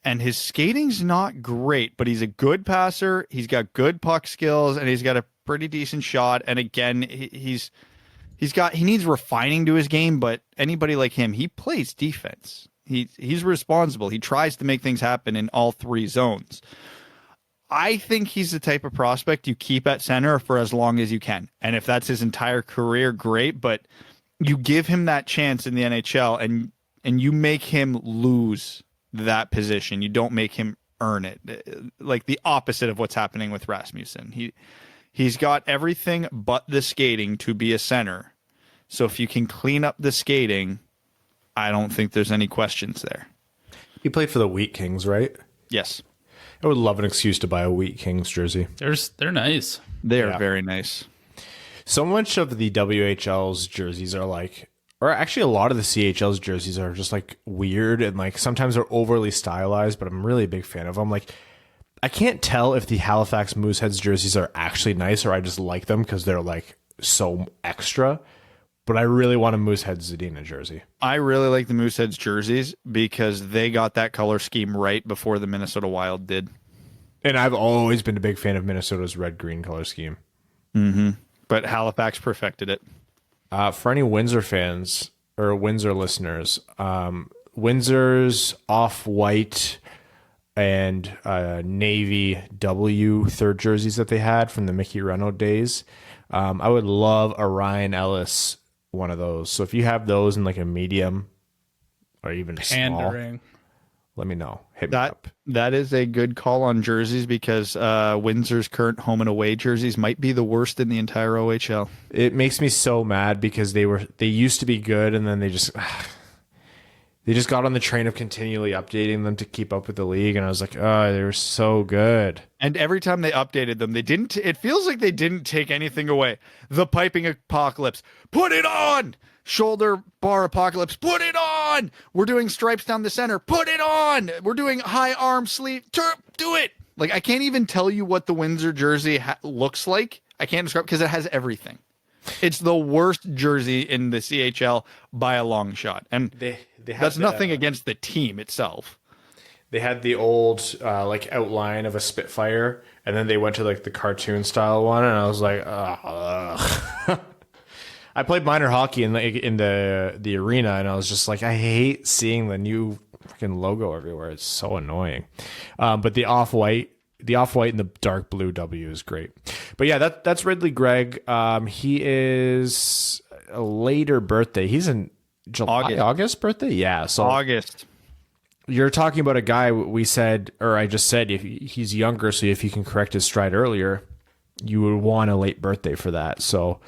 And his skating's not great, but he's a good passer. He's got good puck skills and he's got a pretty decent shot. And again, he needs refining to his game, but anybody like him, he plays defense. He's responsible. He tries to make things happen in all three zones. I think he's the type of prospect you keep at center for as long as you can. And if that's his entire career, great, but you give him that chance in the NHL and you make him lose that position. You don't make him earn it. Like the opposite of what's happening with Rasmussen. He's got everything but the skating to be a center. So if you can clean up the skating, I don't think there's any questions there. He played for the Wheat Kings, right? Yes. I would love an excuse to buy a Wheat Kings jersey. They're nice. They're very nice. So much of the WHL's jerseys are like, or actually a lot of the CHL's jerseys are just like weird and like sometimes they're overly stylized, but I'm really a big fan of them. Like, I can't tell if the Halifax Mooseheads jerseys are actually nice or I just like them because they're like so extra. But I really want a Mooseheads Zadina jersey. I really like the Mooseheads jerseys because they got that color scheme right before the Minnesota Wild did. And I've always been a big fan of Minnesota's red-green color scheme. Mm-hmm. But Halifax perfected it. For any Windsor fans or Windsor listeners, Windsor's off-white and navy W third jerseys that they had from the Mickey Reno days, I would love a Ryan Ellis one of those. So if you have those in like a medium or even Pandering. Small, let me know. Hit me up. That is a good call on jerseys because Windsor's current home and away jerseys might be the worst in the entire OHL. It makes me so mad because they used to be good and then they just They just got on the train of continually updating them to keep up with the league, and I was like, oh, they were so good. And every time they updated them, they didn't. It feels like they didn't take anything away. The piping apocalypse, put it on. Shoulder bar apocalypse, put it on. We're doing stripes down the center, put it on. We're doing high arm sleeve, do it. Like, I can't even tell you what the Windsor jersey looks like. I can't describe because it has everything. It's the worst jersey in the CHL by a long shot. And that's nothing against the team itself. They had the old like outline of a Spitfire, and then they went to like the cartoon style one, and I was like, ugh. I played minor hockey in the arena, and I was just like, I hate seeing the new freaking logo everywhere. It's so annoying. But the off-white and the dark blue W is great. But yeah, that's Ridley Gregg. He is a later birthday. He's in July, August birthday. Yeah. So August. You're talking about a guy we said, or I just said, if he's younger, so if he can correct his stride earlier, you would want a late birthday for that. So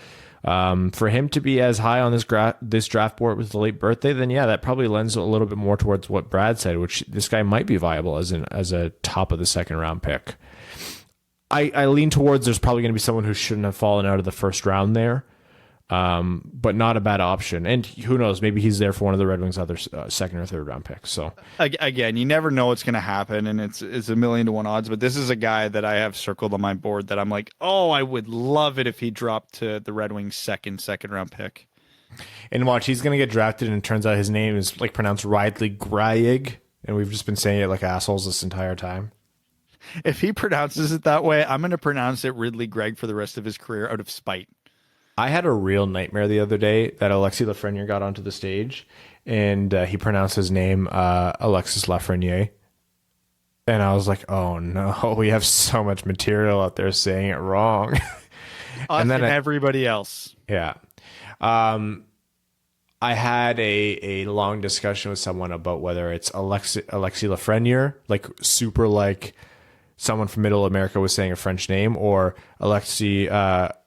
for him to be as high on this draft board with the late birthday, then yeah, that probably lends a little bit more towards what Brad said, which this guy might be viable as a top of the second round pick. I lean towards there's probably going to be someone who shouldn't have fallen out of the first round there, but not a bad option. And who knows, maybe he's there for one of the Red Wings' other second or third round picks. So again, you never know what's going to happen, and it's 1,000,000 to 1 odds. But this is a guy that I have circled on my board that I'm like, oh, I would love it if he dropped to the Red Wings' second round pick. And watch, he's going to get drafted, and it turns out his name is like pronounced Ridley Gregg, and we've just been saying it like assholes this entire time. If he pronounces it that way, I'm going to pronounce it Ridley Gregg for the rest of his career out of spite. I had a real nightmare the other day that Alexis Lafreniere got onto the stage, and he pronounced his name Alexis Lafreniere. And I was like, oh no, we have so much material out there saying it wrong. And then everybody else. Yeah. I had a long discussion with someone about whether it's Alexis Lafreniere, like super like someone from Middle America was saying a French name, or Alexis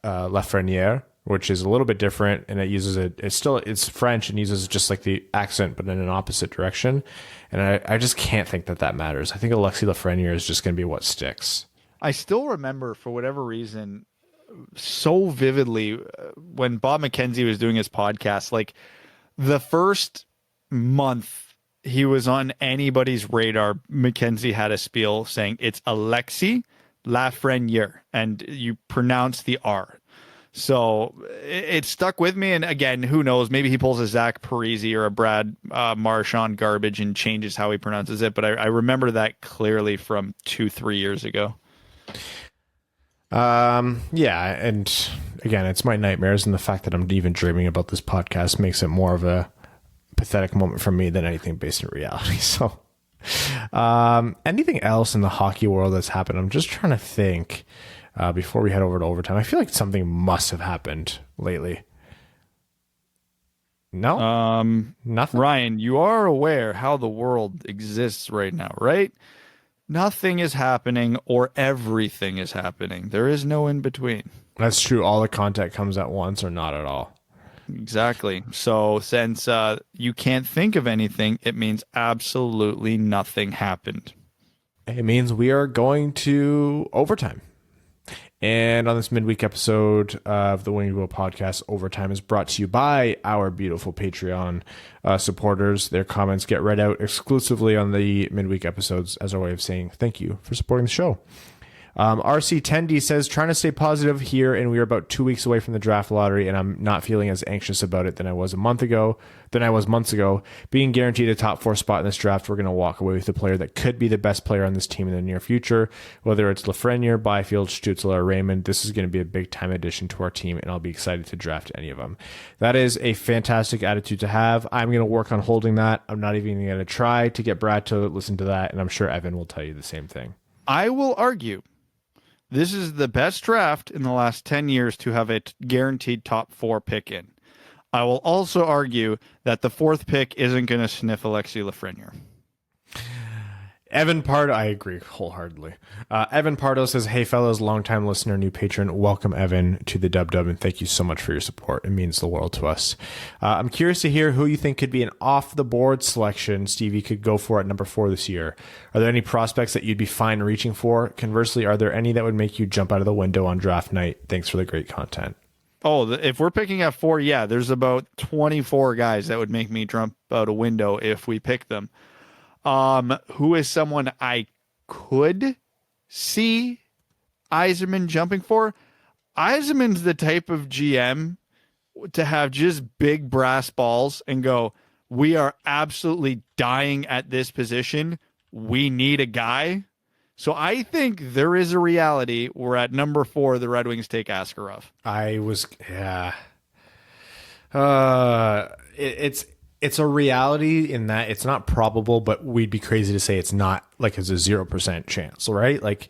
Lafreniere, which is a little bit different, and it's French and uses just like the accent, but in an opposite direction. And I just can't think that matters. I think Alexis Lafreniere is just going to be what sticks. I still remember, for whatever reason, so vividly when Bob McKenzie was doing his podcast, like the first month he was on anybody's radar, McKenzie had a spiel saying it's Alexis Lafreniere, and you pronounce the R. So it stuck with me. And again, who knows? Maybe he pulls a Zach Parise or a Brad Marchand garbage and changes how he pronounces it. But I remember that clearly from 2-3 years ago. Yeah. And again, it's my nightmares. And the fact that I'm even dreaming about this podcast makes it more of a pathetic moment for me than anything based in reality. So anything else in the hockey world that's happened? I'm just trying to think. Before we head over to overtime, I feel like something must have happened lately. No? Nothing? Ryan, you are aware how the world exists right now, right? Nothing is happening or everything is happening. There is no in between. That's true. All the content comes at once or not at all. Exactly. So since you can't think of anything, it means absolutely nothing happened. It means we are going to overtime. And on this midweek episode of the Winged Wheel podcast, Overtime is brought to you by our beautiful Patreon supporters. Their comments get read out exclusively on the midweek episodes as our way of saying thank you for supporting the show. RC10D says, trying to stay positive here, and we are about 2 weeks away from the draft lottery, and I'm not feeling as anxious about it than I was months ago. Being guaranteed a top 4 spot in this draft, we're going to walk away with a player that could be the best player on this team in the near future. Whether it's Lafreniere, Byfield, Stützle, or Raymond, this is going to be a big-time addition to our team, and I'll be excited to draft any of them. That is a fantastic attitude to have. I'm going to work on holding that. I'm not even going to try to get Brad to listen to that, and I'm sure Evan will tell you the same thing. I will argue this is the best draft in the last 10 years to have a guaranteed top 4 pick in. I will also argue that the 4th pick isn't going to sniff Alexis Lafreniere. Evan Pardo, I agree wholeheartedly. Evan Pardo says, "Hey fellows, longtime listener, new patron. Welcome, Evan, to the Dub, and thank you so much for your support. It means the world to us. I'm curious to hear who you think could be an off-the-board selection Stevie could go for at number 4 this year. Are there any prospects that you'd be fine reaching for? Conversely, are there any that would make you jump out of the window on draft night? Thanks for the great content." Oh, if we're picking at 4, yeah, there's about 24 guys that would make me jump out a window if we pick them. Who is someone I could see Yzerman jumping for? Yzerman's the type of GM to have just big brass balls and go, we are absolutely dying at this position. We need a guy. So I think there is a reality where at number 4, the Red Wings take Askarov. It's a reality in that it's not probable, but we'd be crazy to say it's not, like it's a 0% chance, right? Like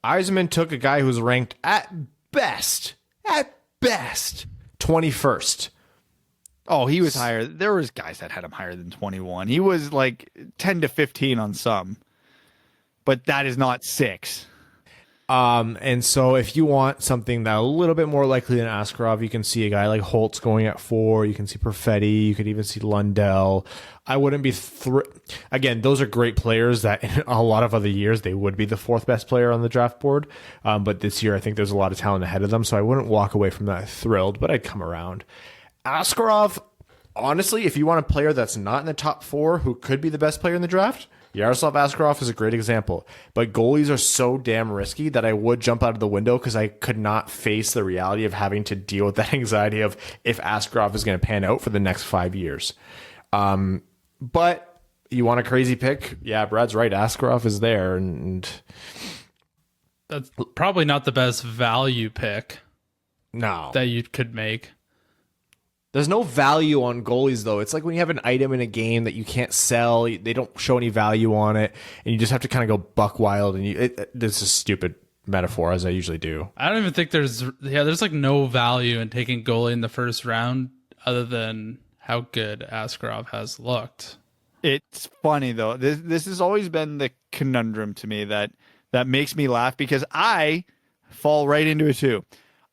Yzerman took a guy who's ranked at best, 21st. Oh, he was higher. There was guys that had him higher than 21. He was like 10 to 15 on some, but that is not 6. And so if you want something that a little bit more likely than Askarov, you can see a guy like Holtz going at 4. You can see Perfetti. You could even see Lundell. I wouldn't be again, those are great players that in a lot of other years they would be the 4th best player on the draft board. But this year I think there's a lot of talent ahead of them, so I wouldn't walk away from that thrilled, but I'd come around. Askarov, honestly, if you want a player that's not in the top 4 who could be the best player in the draft, Yaroslav Askarov is a great example, but goalies are so damn risky that I would jump out of the window because I could not face the reality of having to deal with that anxiety of if Askarov is going to pan out for the next 5 years. But you want a crazy pick? Yeah, Brad's right. Askarov is there, and That's probably not the best value pick no, that you could make. there's no value on goalies, though. It's like when you have an item in a game that you can't sell, they don't show any value on it, and you just have to kind of go buck wild. And this is a stupid metaphor, as I usually do. I don't even think there's like no value in taking goalie in the first round other than how good Askarov has looked. It's funny, though. This has always been the conundrum to me that makes me laugh because I fall right into it, too.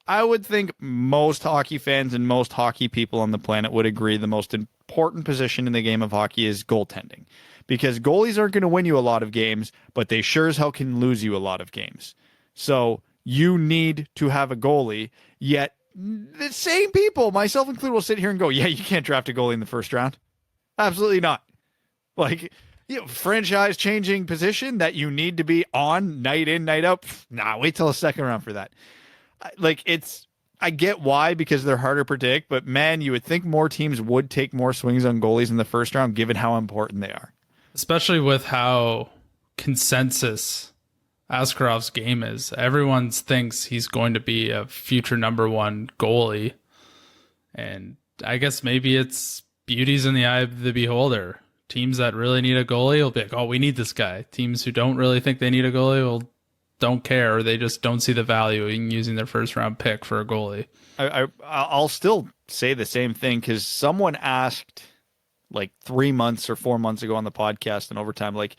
I would think most hockey fans and most hockey people on the planet would agree the most important position in the game of hockey is goaltending. Because goalies aren't going to win you a lot of games, but they sure as hell can lose you a lot of games. So you need to have a goalie, yet the same people, myself included, will sit here and go, yeah, you can't draft a goalie in the first round. Absolutely not. Like, franchise-changing position that you need to be on night in, night out. Nah, wait till the second round for that. Like, I get why, because they're harder to predict, but man, you would think more teams would take more swings on goalies in the first round, given how important they are. Especially with how consensus Askarov's game is. Everyone thinks he's going to be a future number 1 goalie. And I guess maybe it's beauty's in the eye of the beholder. Teams that really need a goalie will be like, oh, we need this guy. Teams who don't really think they need a goalie don't care, or they just don't see the value in using their first round pick for a goalie. I'll still say the same thing, because someone asked like 3 months or 4 months ago on the podcast and overtime, like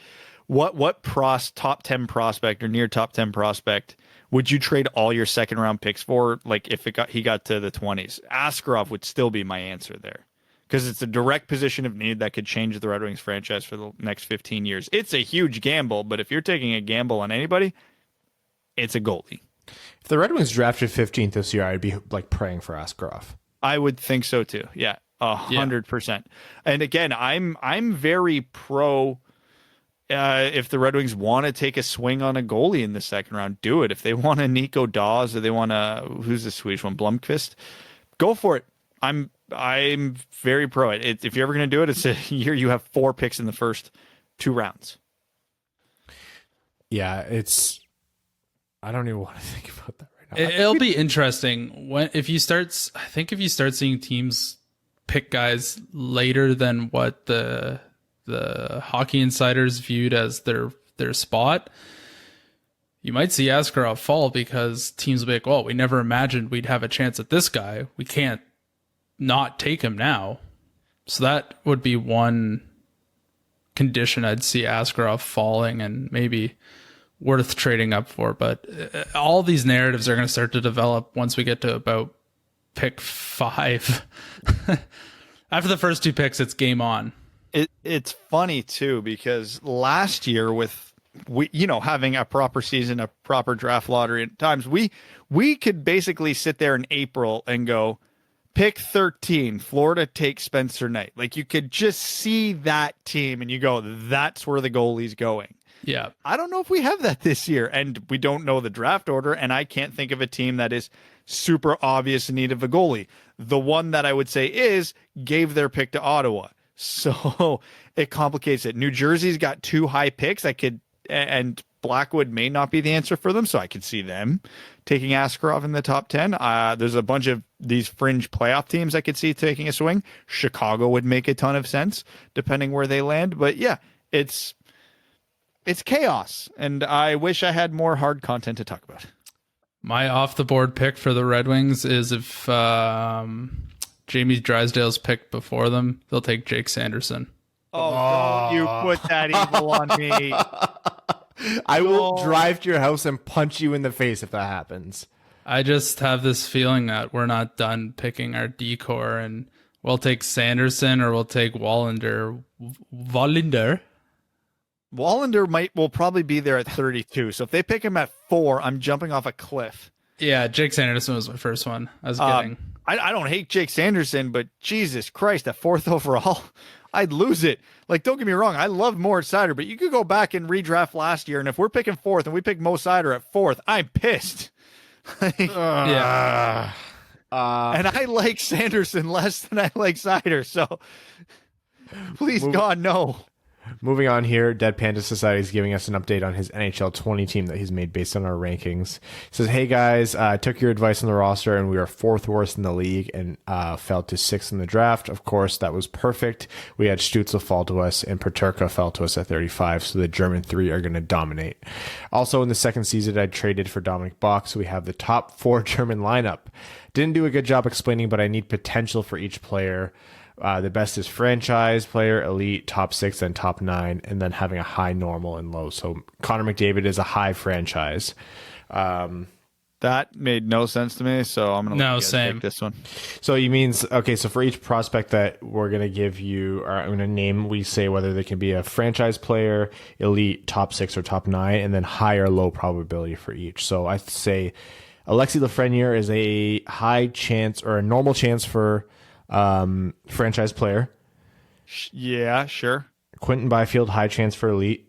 what top 10 prospect or near top 10 prospect would you trade all your second round picks for? Like if he got to the 20s, Askarov would still be my answer there, because it's a direct position of need that could change the Red Wings franchise for the next 15 years. It's a huge gamble, but if you're taking a gamble on anybody, it's a goalie. If the Red Wings drafted 15th this year, I'd be like praying for Askarov. I would think so too. Yeah, 100%. And again, I'm very pro. If the Red Wings want to take a swing on a goalie in the second round, do it. If they want a Nico Dawes or they want who's the Swedish one, Blomqvist, go for it. I'm very pro it. If you're ever going to do it, it's a year you have 4 picks in the first 2 rounds. Yeah, I don't even want to think about that right now. It'll be interesting if you start seeing teams pick guys later than what the hockey insiders viewed as their spot. You might see Askarov fall because teams will be like, well, we never imagined we'd have a chance at this guy. We can't not take him now. So that would be one condition I'd see Askarov falling and maybe worth trading up for. But all these narratives are going to start to develop once we get to about pick 5. After the first 2 picks, it's game on. It's funny too, because last year with having a proper season, a proper draft lottery at times, we could basically sit there in April and go, pick 13, Florida takes Spencer Knight. Like, you could just see that team and you go, that's where the goalie's going. Yeah. I don't know if we have that this year, and we don't know the draft order, and I can't think of a team that is super obvious in need of a goalie. The one that I would say gave their pick to Ottawa. So it complicates it. New Jersey's got 2 high picks. And Blackwood may not be the answer for them, so I could see them taking Askarov in the top 10. There's a bunch of these fringe playoff teams I could see taking a swing. Chicago would make a ton of sense, depending where they land. But yeah, it's chaos, and I wish I had more hard content to talk about. My off-the-board pick for the Red Wings is if Jamie Drysdale's picked before them, they'll take Jake Sanderson. Oh, don't you put that evil on me. I will drive to your house and punch you in the face if that happens. I just have this feeling that we're not done picking our decor, and we'll take Sanderson or we'll take Wallander. Wallander will probably be there at 32. So if they pick him at 4, I'm jumping off a cliff. Yeah, Jake Sanderson was my first one. I was kidding. I don't hate Jake Sanderson, but Jesus Christ, at 4th overall, I'd lose it. Like, don't get me wrong, I love Moritz Seider, but you could go back and redraft last year, and if we're picking 4th and we pick Mo Seider at 4th, I'm pissed. Yeah. And I like Sanderson less than I like Seider, so please, God, no. Moving on here, Dead Panda Society is giving us an update on his NHL 20 team that he's made based on our rankings. He says, hey guys, I took your advice on the roster and we are 4th worst in the league and fell to 6th in the draft. Of course, that was perfect. We had Stützle fall to us and Peterka fell to us at 35, so the German 3 are going to dominate. Also, in the second season, I traded for Dominic Bach, so we have the top 4 German lineup. Didn't do a good job explaining, but I need potential for each player. The best is franchise player, elite, top 6, then top 9, and then having a high, normal, and low. So Connor McDavid is a high franchise. That made no sense to me, so I'm going to take this one. So he means, okay, so for each prospect that we're going to give you, or I'm going to name, we say whether they can be a franchise player, elite, top 6, or top 9, and then high or low probability for each. So I say Alexis Lafreniere is a high chance or a normal chance for franchise player. Yeah, sure. Quentin Byfield, high chance for elite.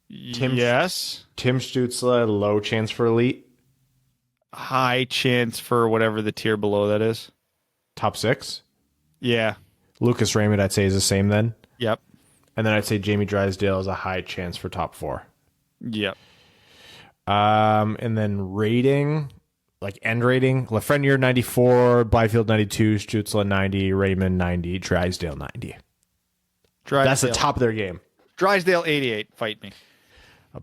Yes. Tim Stützle, low chance for elite. High chance for whatever the tier below that is. Top 6. Yeah. Lucas Raymond, I'd say, is the same then. Yep. And then I'd say Jamie Drysdale is a high chance for top 4. Yep. And then rating, like end rating, Lafreniere 94, Byfield 92, Stützle 90, Raymond 90, Drysdale 90. That's the top of their game. Drysdale 88. Fight me.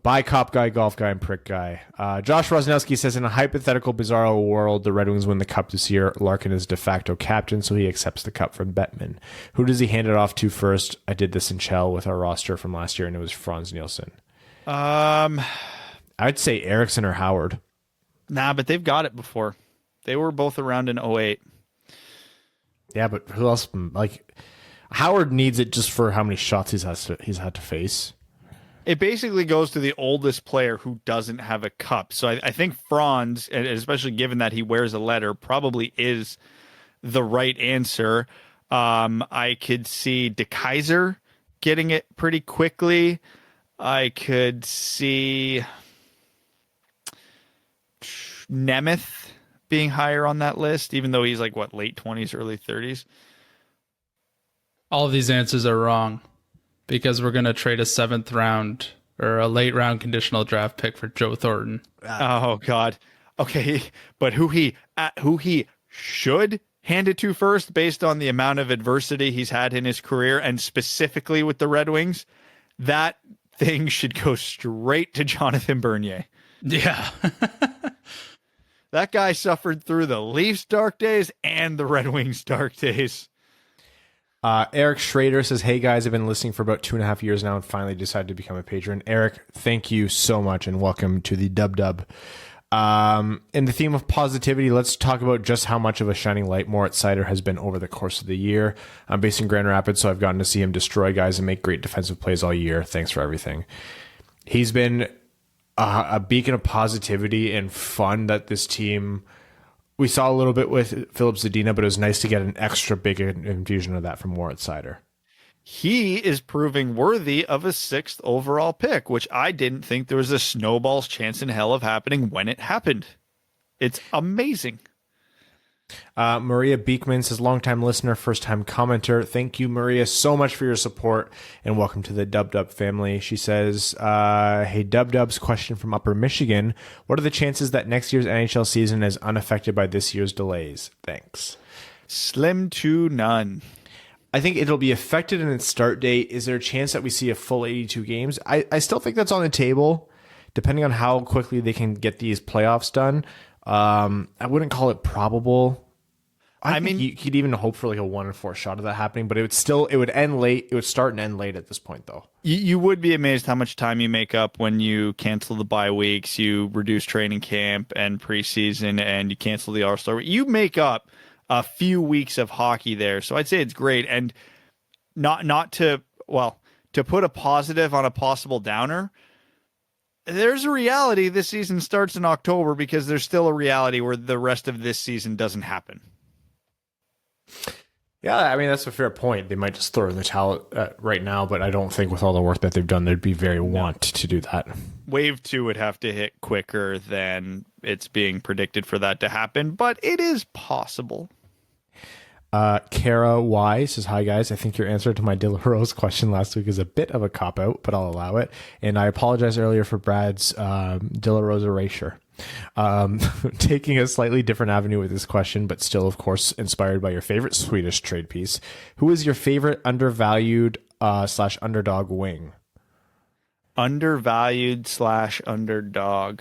By cop guy, golf guy, and prick guy. Josh Rosnowski says, in a hypothetical bizarro world, the Red Wings win the cup this year. Larkin is de facto captain, so he accepts the cup from Bettman. Who does he hand it off to first? I did this in Chell with our roster from last year, and it was Franz Nielsen. I'd say Eriksson or Howard. Nah, but they've got it before. They were both around in 08. Yeah, but who else? Like, Howard needs it just for how many shots he's had to face. It basically goes to the oldest player who doesn't have a cup. So I think Franz, and especially given that he wears a letter, probably is the right answer. I could see De Keyser getting it pretty quickly. I could see Nemeth being higher on that list, even though he's like, what, late 20s, early 30s? All of these answers are wrong because we're going to trade a 7th round or a late round conditional draft pick for Joe Thornton. Oh, God. Okay, but who he should hand it to first based on the amount of adversity he's had in his career, and specifically with the Red Wings, that thing should go straight to Jonathan Bernier. Yeah. That guy suffered through the Leafs' dark days and the Red Wings' dark days. Eric Schrader says, hey guys, I've been listening for about 2.5 years now and finally decided to become a patron. Eric, thank you so much and welcome to the Dub Dub. In the theme of positivity, let's talk about just how much of a shining light Moritz Seider has been over the course of the year. I'm based in Grand Rapids, so I've gotten to see him destroy guys and make great defensive plays all year. Thanks for everything. He's been a beacon of positivity and fun that this team... We saw a little bit with Philip Zadina, but it was nice to get an extra big infusion of that from Moritz Seider. He is proving worthy of a 6th overall pick, which I didn't think there was a snowball's chance in hell of happening when it happened. It's amazing. Maria Beekman says, longtime listener, first-time commenter. Thank you, Maria, so much for your support, and welcome to the Dub Dub family. She says, hey, Dub Dub's question from Upper Michigan. What are the chances that next year's NHL season is unaffected by this year's delays? Thanks. Slim to none. I think it'll be affected in its start date. Is there a chance that we see a full 82 games? I still think that's on the table, depending on how quickly they can get these playoffs done. I wouldn't call it probable. I mean, you could even hope for like a 1 in 4 shot of that happening, but it would end late. It would start and end late at this point, though. You would be amazed how much time you make up when you cancel the bye weeks, you reduce training camp and preseason, and you cancel the All-Star. You make up a few weeks of hockey there, so I'd say it's great. And not to put a positive on a possible downer. There's a reality this season starts in October because there's still a reality where the rest of this season doesn't happen. Yeah, I mean, that's a fair point. They might just throw in the towel right now, but I don't think with all the work that they've done, they'd be very want to do that. Wave 2 would have to hit quicker than it's being predicted for that to happen, but it is possible. Kara Y says, hi guys, I think your answer to my De La Rose question last week is a bit of a cop-out, but I'll allow it. And I apologize earlier for Brad's De La Rose erasure. Taking a slightly different avenue with this question, but still, of course, inspired by your favorite Swedish trade piece. Who is your favorite undervalued / underdog wing? Undervalued / underdog.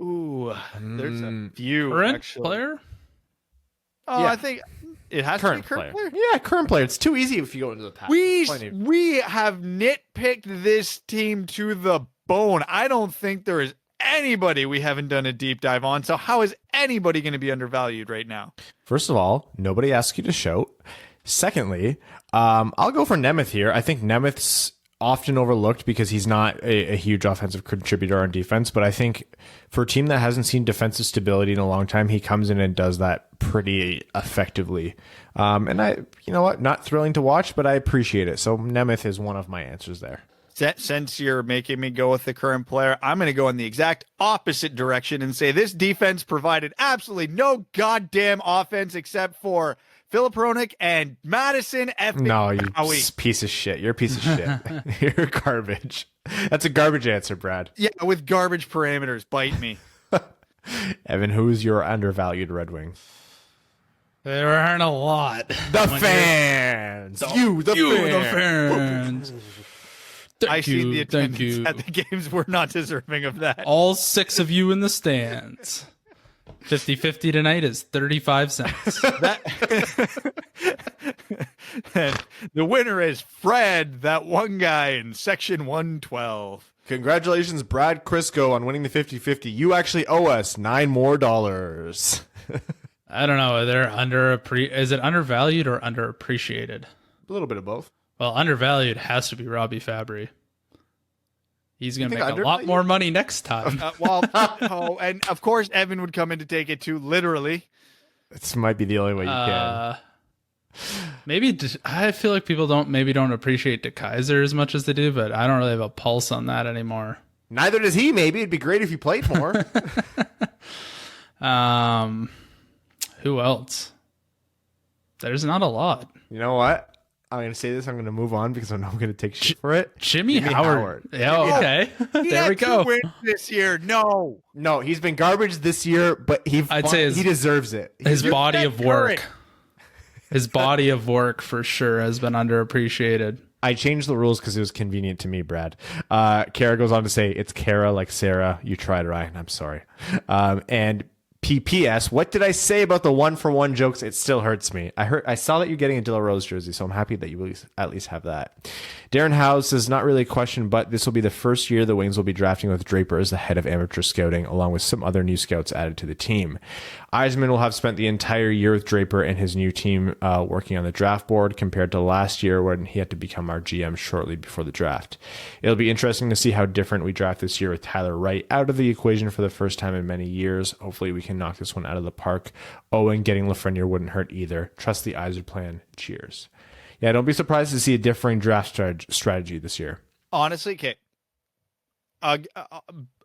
Ooh, there's a few. Current actually. player? Oh, Yeah. I think it has Current to be current player. Yeah, current player. It's too easy if you go into the past. We have nitpicked this team to the bone. I don't think there is anybody we haven't done a deep dive on. So how is anybody going to be undervalued right now? First of all, nobody asked you to shout. Secondly, I'll go for Nemeth here. I think Nemeth's often overlooked because he's not a huge offensive contributor on defense, but I think for a team that hasn't seen defensive stability in a long time, he comes in and does that pretty effectively. And you know what, not thrilling to watch, but I appreciate it. So Nemeth is one of my answers there. Since you're making me go with the current player, I'm going to go in the exact opposite direction and say this defense provided absolutely no goddamn offense except for Philip Hronek and Madison F. No, you piece of shit. You're a piece of shit. You're garbage. That's a garbage answer, Brad. Yeah, with garbage parameters. Bite me. Evan, who's your undervalued Red Wing? There aren't a lot. The fans. The fans. I see the attendance at the games. We're not deserving of that. All 6 of you in the stands. 50-50 tonight is 35 cents. And the winner is Fred, that one guy in section 112. Congratulations, Brad Crisco, on winning the 50-50. You actually owe us $9 more. I don't know. Is it undervalued or underappreciated? A little bit of both. Well, undervalued has to be Robbie Fabry. He's going to make a lot undervalued? more money next time. And of course, Evan would come in to take it too literally. This might be the only way you can. Maybe I feel like people don't appreciate DeKaiser as much as they do, but I don't really have a pulse on that anymore. Neither does he. Maybe it'd be great if he played more. Who else? There's not a lot. You know what? I'm going to say this. I'm going to move on because I know I'm going to take shit for it. Jimmy Howard. Yeah, okay. There we go. Wins this year. No, he's been garbage this year, but he deserves it. His body of work. His body of work for sure has been underappreciated. I changed the rules because it was convenient to me, Brad. Kara goes on to say, it's Kara like Sarah. You tried, Ryan. I'm sorry. And PPS, what did I say about the 1-for-1 jokes? It still hurts me. I saw that you're getting a De La Rose jersey, so I'm happy that you at least have that. Darren House says, not really a question, but this will be the first year the Wings will be drafting with Draper as the head of amateur scouting, along with some other new scouts added to the team. Eisman will have spent the entire year with Draper and his new team working on the draft board compared to last year when he had to become our GM shortly before the draft. It'll be interesting to see how different we draft this year with Tyler Wright out of the equation for the first time in many years. Hopefully we can knock this one out of the park. Oh, and getting Lafreniere wouldn't hurt either. Trust the Iser plan. Cheers. Yeah, don't be surprised to see a differing draft strategy this year. Honestly, okay.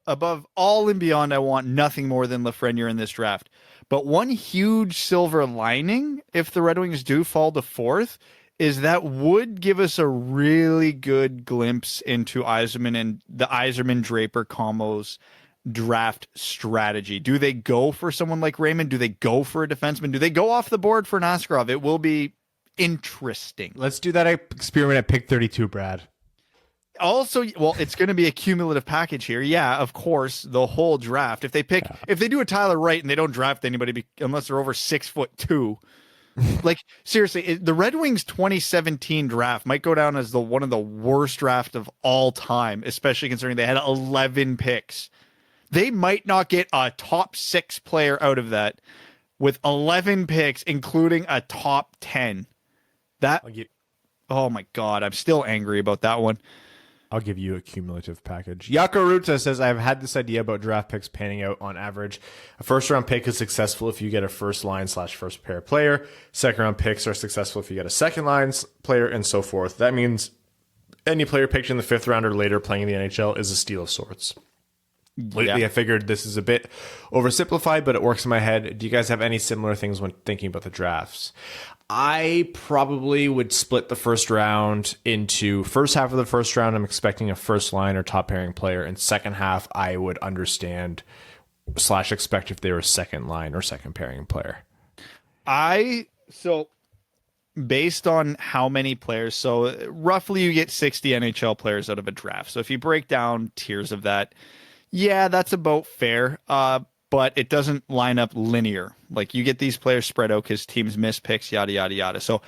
Above all and beyond, I want nothing more than Lafreniere in this draft. But one huge silver lining, if the Red Wings do fall to 4th, is that would give us a really good glimpse into Yzerman and the Yzerman-Draper combos draft strategy. Do they go for someone like Raymond? Do they go for a defenseman? Do they go off the board for Naskarov? It will be interesting. Let's do that experiment at pick 32, Brad. Also, well, it's going to be a cumulative package here. Yeah, of course, the whole draft. If they do a Tyler Wright and they don't draft anybody unless they're over 6'2", like seriously, the Red Wings 2017 draft might go down as one of the worst draft of all time, especially considering they had 11 picks. They might not get a top 6 player out of that with 11 picks, including a top 10. Oh my God, I'm still angry about that one. I'll give you a cumulative package. Yakaruta says, I've had this idea about draft picks panning out on average. A first-round pick is successful if you get a first-line/first pair player. Second-round picks are successful if you get a second-line player, and so forth. That means any player picked in the 5th round or later playing in the NHL is a steal of sorts. Lately, I figured this is a bit oversimplified, but it works in my head. Do you guys have any similar things when thinking about the drafts? I probably would split the first round into first half of the first round. I'm expecting a first line or top pairing player, and second half I would understand / expect if they were a second line or second pairing player. So based on how many players, so roughly you get 60 NHL players out of a draft. So if you break down tiers of that, yeah, that's about fair. But it doesn't line up linear. Like you get these players spread out because teams miss picks, yada, yada, yada. So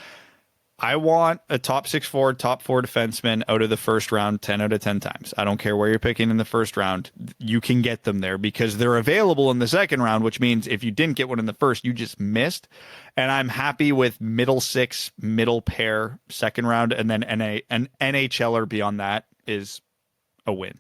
I want a top 6 forward, top 4 defenseman out of the first round 10 out of 10 times. I don't care where you're picking in the first round. You can get them there because they're available in the second round, which means if you didn't get one in the first, you just missed. And I'm happy with middle 6, middle pair, second round, and then an NHLer beyond that is a win.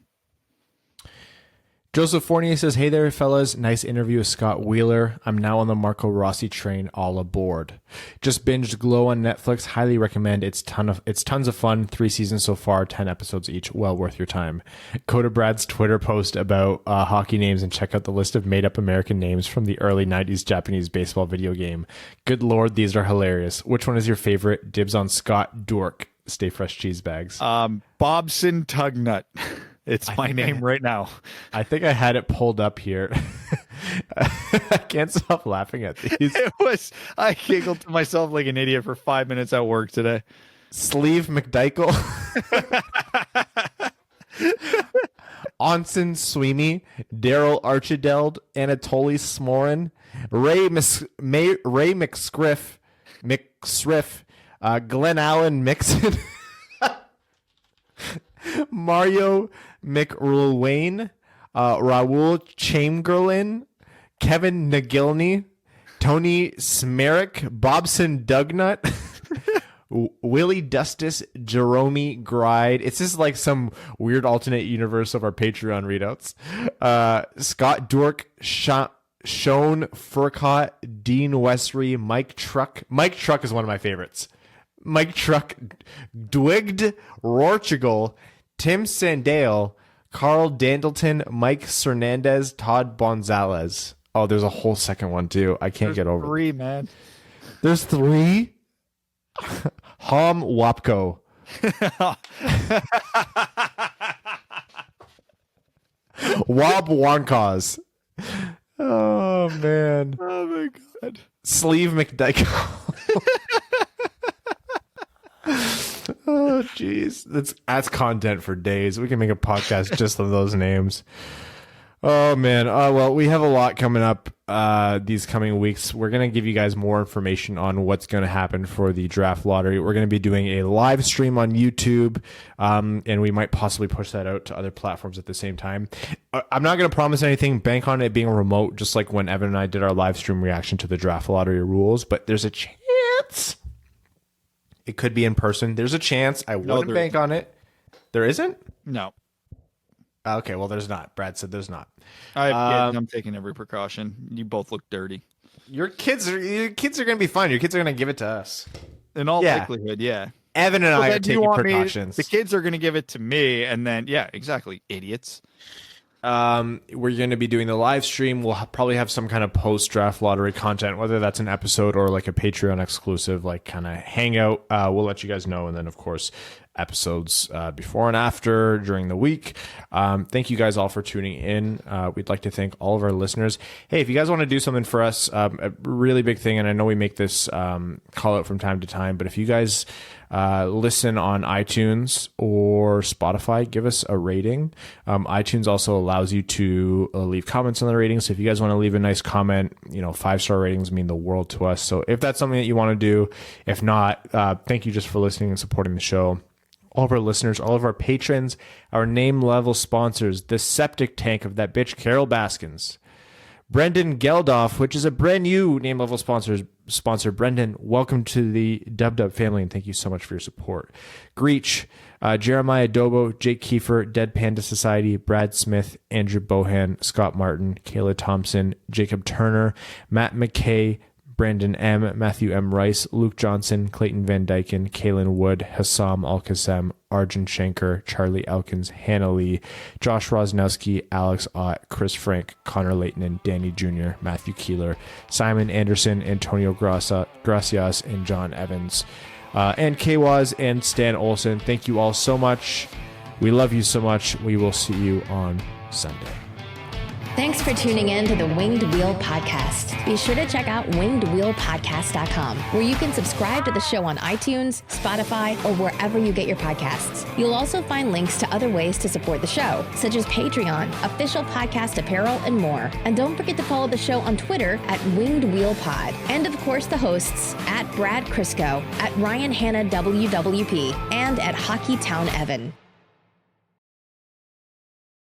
Joseph Fournier says, hey there, fellas. Nice interview with Scott Wheeler. I'm now on the Marco Rossi train, all aboard. Just binged Glow on Netflix. Highly recommend. It's tons of fun. 3 seasons so far, 10 episodes each. Well worth your time. Go to Brad's Twitter post about hockey names and check out the list of made-up American names from the early 90s Japanese baseball video game. Good Lord, these are hilarious. Which one is your favorite? Dibs on Scott Dork. Stay fresh cheese bags. Bobson Tugnut. It's my name right now. I think I had it pulled up here. I can't stop laughing at these. I giggled to myself like an idiot for 5 minutes at work today. Sleeve McDykel. Onsen Sweeney. Daryl Archideld. Anatoly Smorin. Ray McScriff. Glenn Allen Mixon. Mario McRulwayne, Raul Chamberlain, Kevin Nagilny, Tony Smerick, Bobson Dugnut, Willie Dustis, Jerome Gride. It's just like some weird alternate universe of our Patreon readouts. Scott Dork, Sean Furcott, Dean Westry, Mike Truck. Mike Truck is one of my favorites. Mike Truck, Dwigged Rorchigal, Tim Sandale, Carl Dandleton, Mike Cernandez, Todd Bonzalez. Oh, there's a whole second one too. I can't get over 3, man. There's 3? Hom Wapko. Wob Wankaz. Oh, man. Oh, my God. Sleeve McDyke. Oh, jeez. That's content for days. We can make a podcast just of those names. Oh, man. Well, we have a lot coming up these coming weeks. We're going to give you guys more information on what's going to happen for the draft lottery. We're going to be doing a live stream on YouTube, and we might possibly push that out to other platforms at the same time. I'm not going to promise anything. Bank on it being remote, just like when Evan and I did our live stream reaction to the draft lottery rules, but there's a chance it could be in person. There's a chance. I wouldn't bank on it. There isn't? No. Okay, well, there's not. Brad said there's not. I'm taking every precaution. You both look dirty. Your kids are going to be fine. Your kids are going to give it to us. In all likelihood, yeah. Evan and I are taking precautions. The kids are going to give it to me, and then, yeah, exactly, idiots. We're going to be doing the live stream. We'll probably have some kind of post-draft lottery content, whether that's an episode or like a Patreon exclusive, like kind of hangout. We'll let you guys know. And then, of course, episodes before and after during the week. Thank you guys all for tuning in. We'd like to thank all of our listeners. Hey, if you guys want to do something for us, a really big thing, and I know we make this call out from time to time, but if you guys listen on iTunes or Spotify, give us a rating. iTunes also allows you to leave comments on the ratings. So if you guys want to leave a nice comment, 5-star ratings mean the world to us. So if that's something that you want to do, if not, thank you just for listening and supporting the show. All of our listeners, all of our patrons, our name level sponsors, the septic tank of that bitch, Carol Baskins. Brendan Geldof, which is a brand new name level sponsor. Brendan, welcome to the Dub family, and thank you so much for your support. Greach, Jeremiah Dobo, Jake Kiefer, Dead Panda Society, Brad Smith, Andrew Bohan, Scott Martin, Kayla Thompson, Jacob Turner, Matt McKay, Brandon M., Matthew M. Rice, Luke Johnson, Clayton Van Dyken, Kaylin Wood, Hassam Al-Qassem, Arjun Shankar, Charlie Elkins, Hannah Lee, Josh Rosnowski, Alex Ott, Chris Frank, Connor Leighton, Danny Jr., Matthew Keeler, Simon Anderson, Antonio Gracias, and John Evans, and Kwaz and Stan Olson. Thank you all so much. We love you so much. We will see you on Sunday. Thanks for tuning in to the Winged Wheel Podcast. Be sure to check out wingedwheelpodcast.com, where you can subscribe to the show on iTunes, Spotify, or wherever you get your podcasts. You'll also find links to other ways to support the show, such as Patreon, official podcast apparel, and more. And don't forget to follow the show on Twitter at Winged Wheel Pod. And of course, the hosts at Brad Crisco, at Ryan Hanna WWP, and at Hockey Town Evan.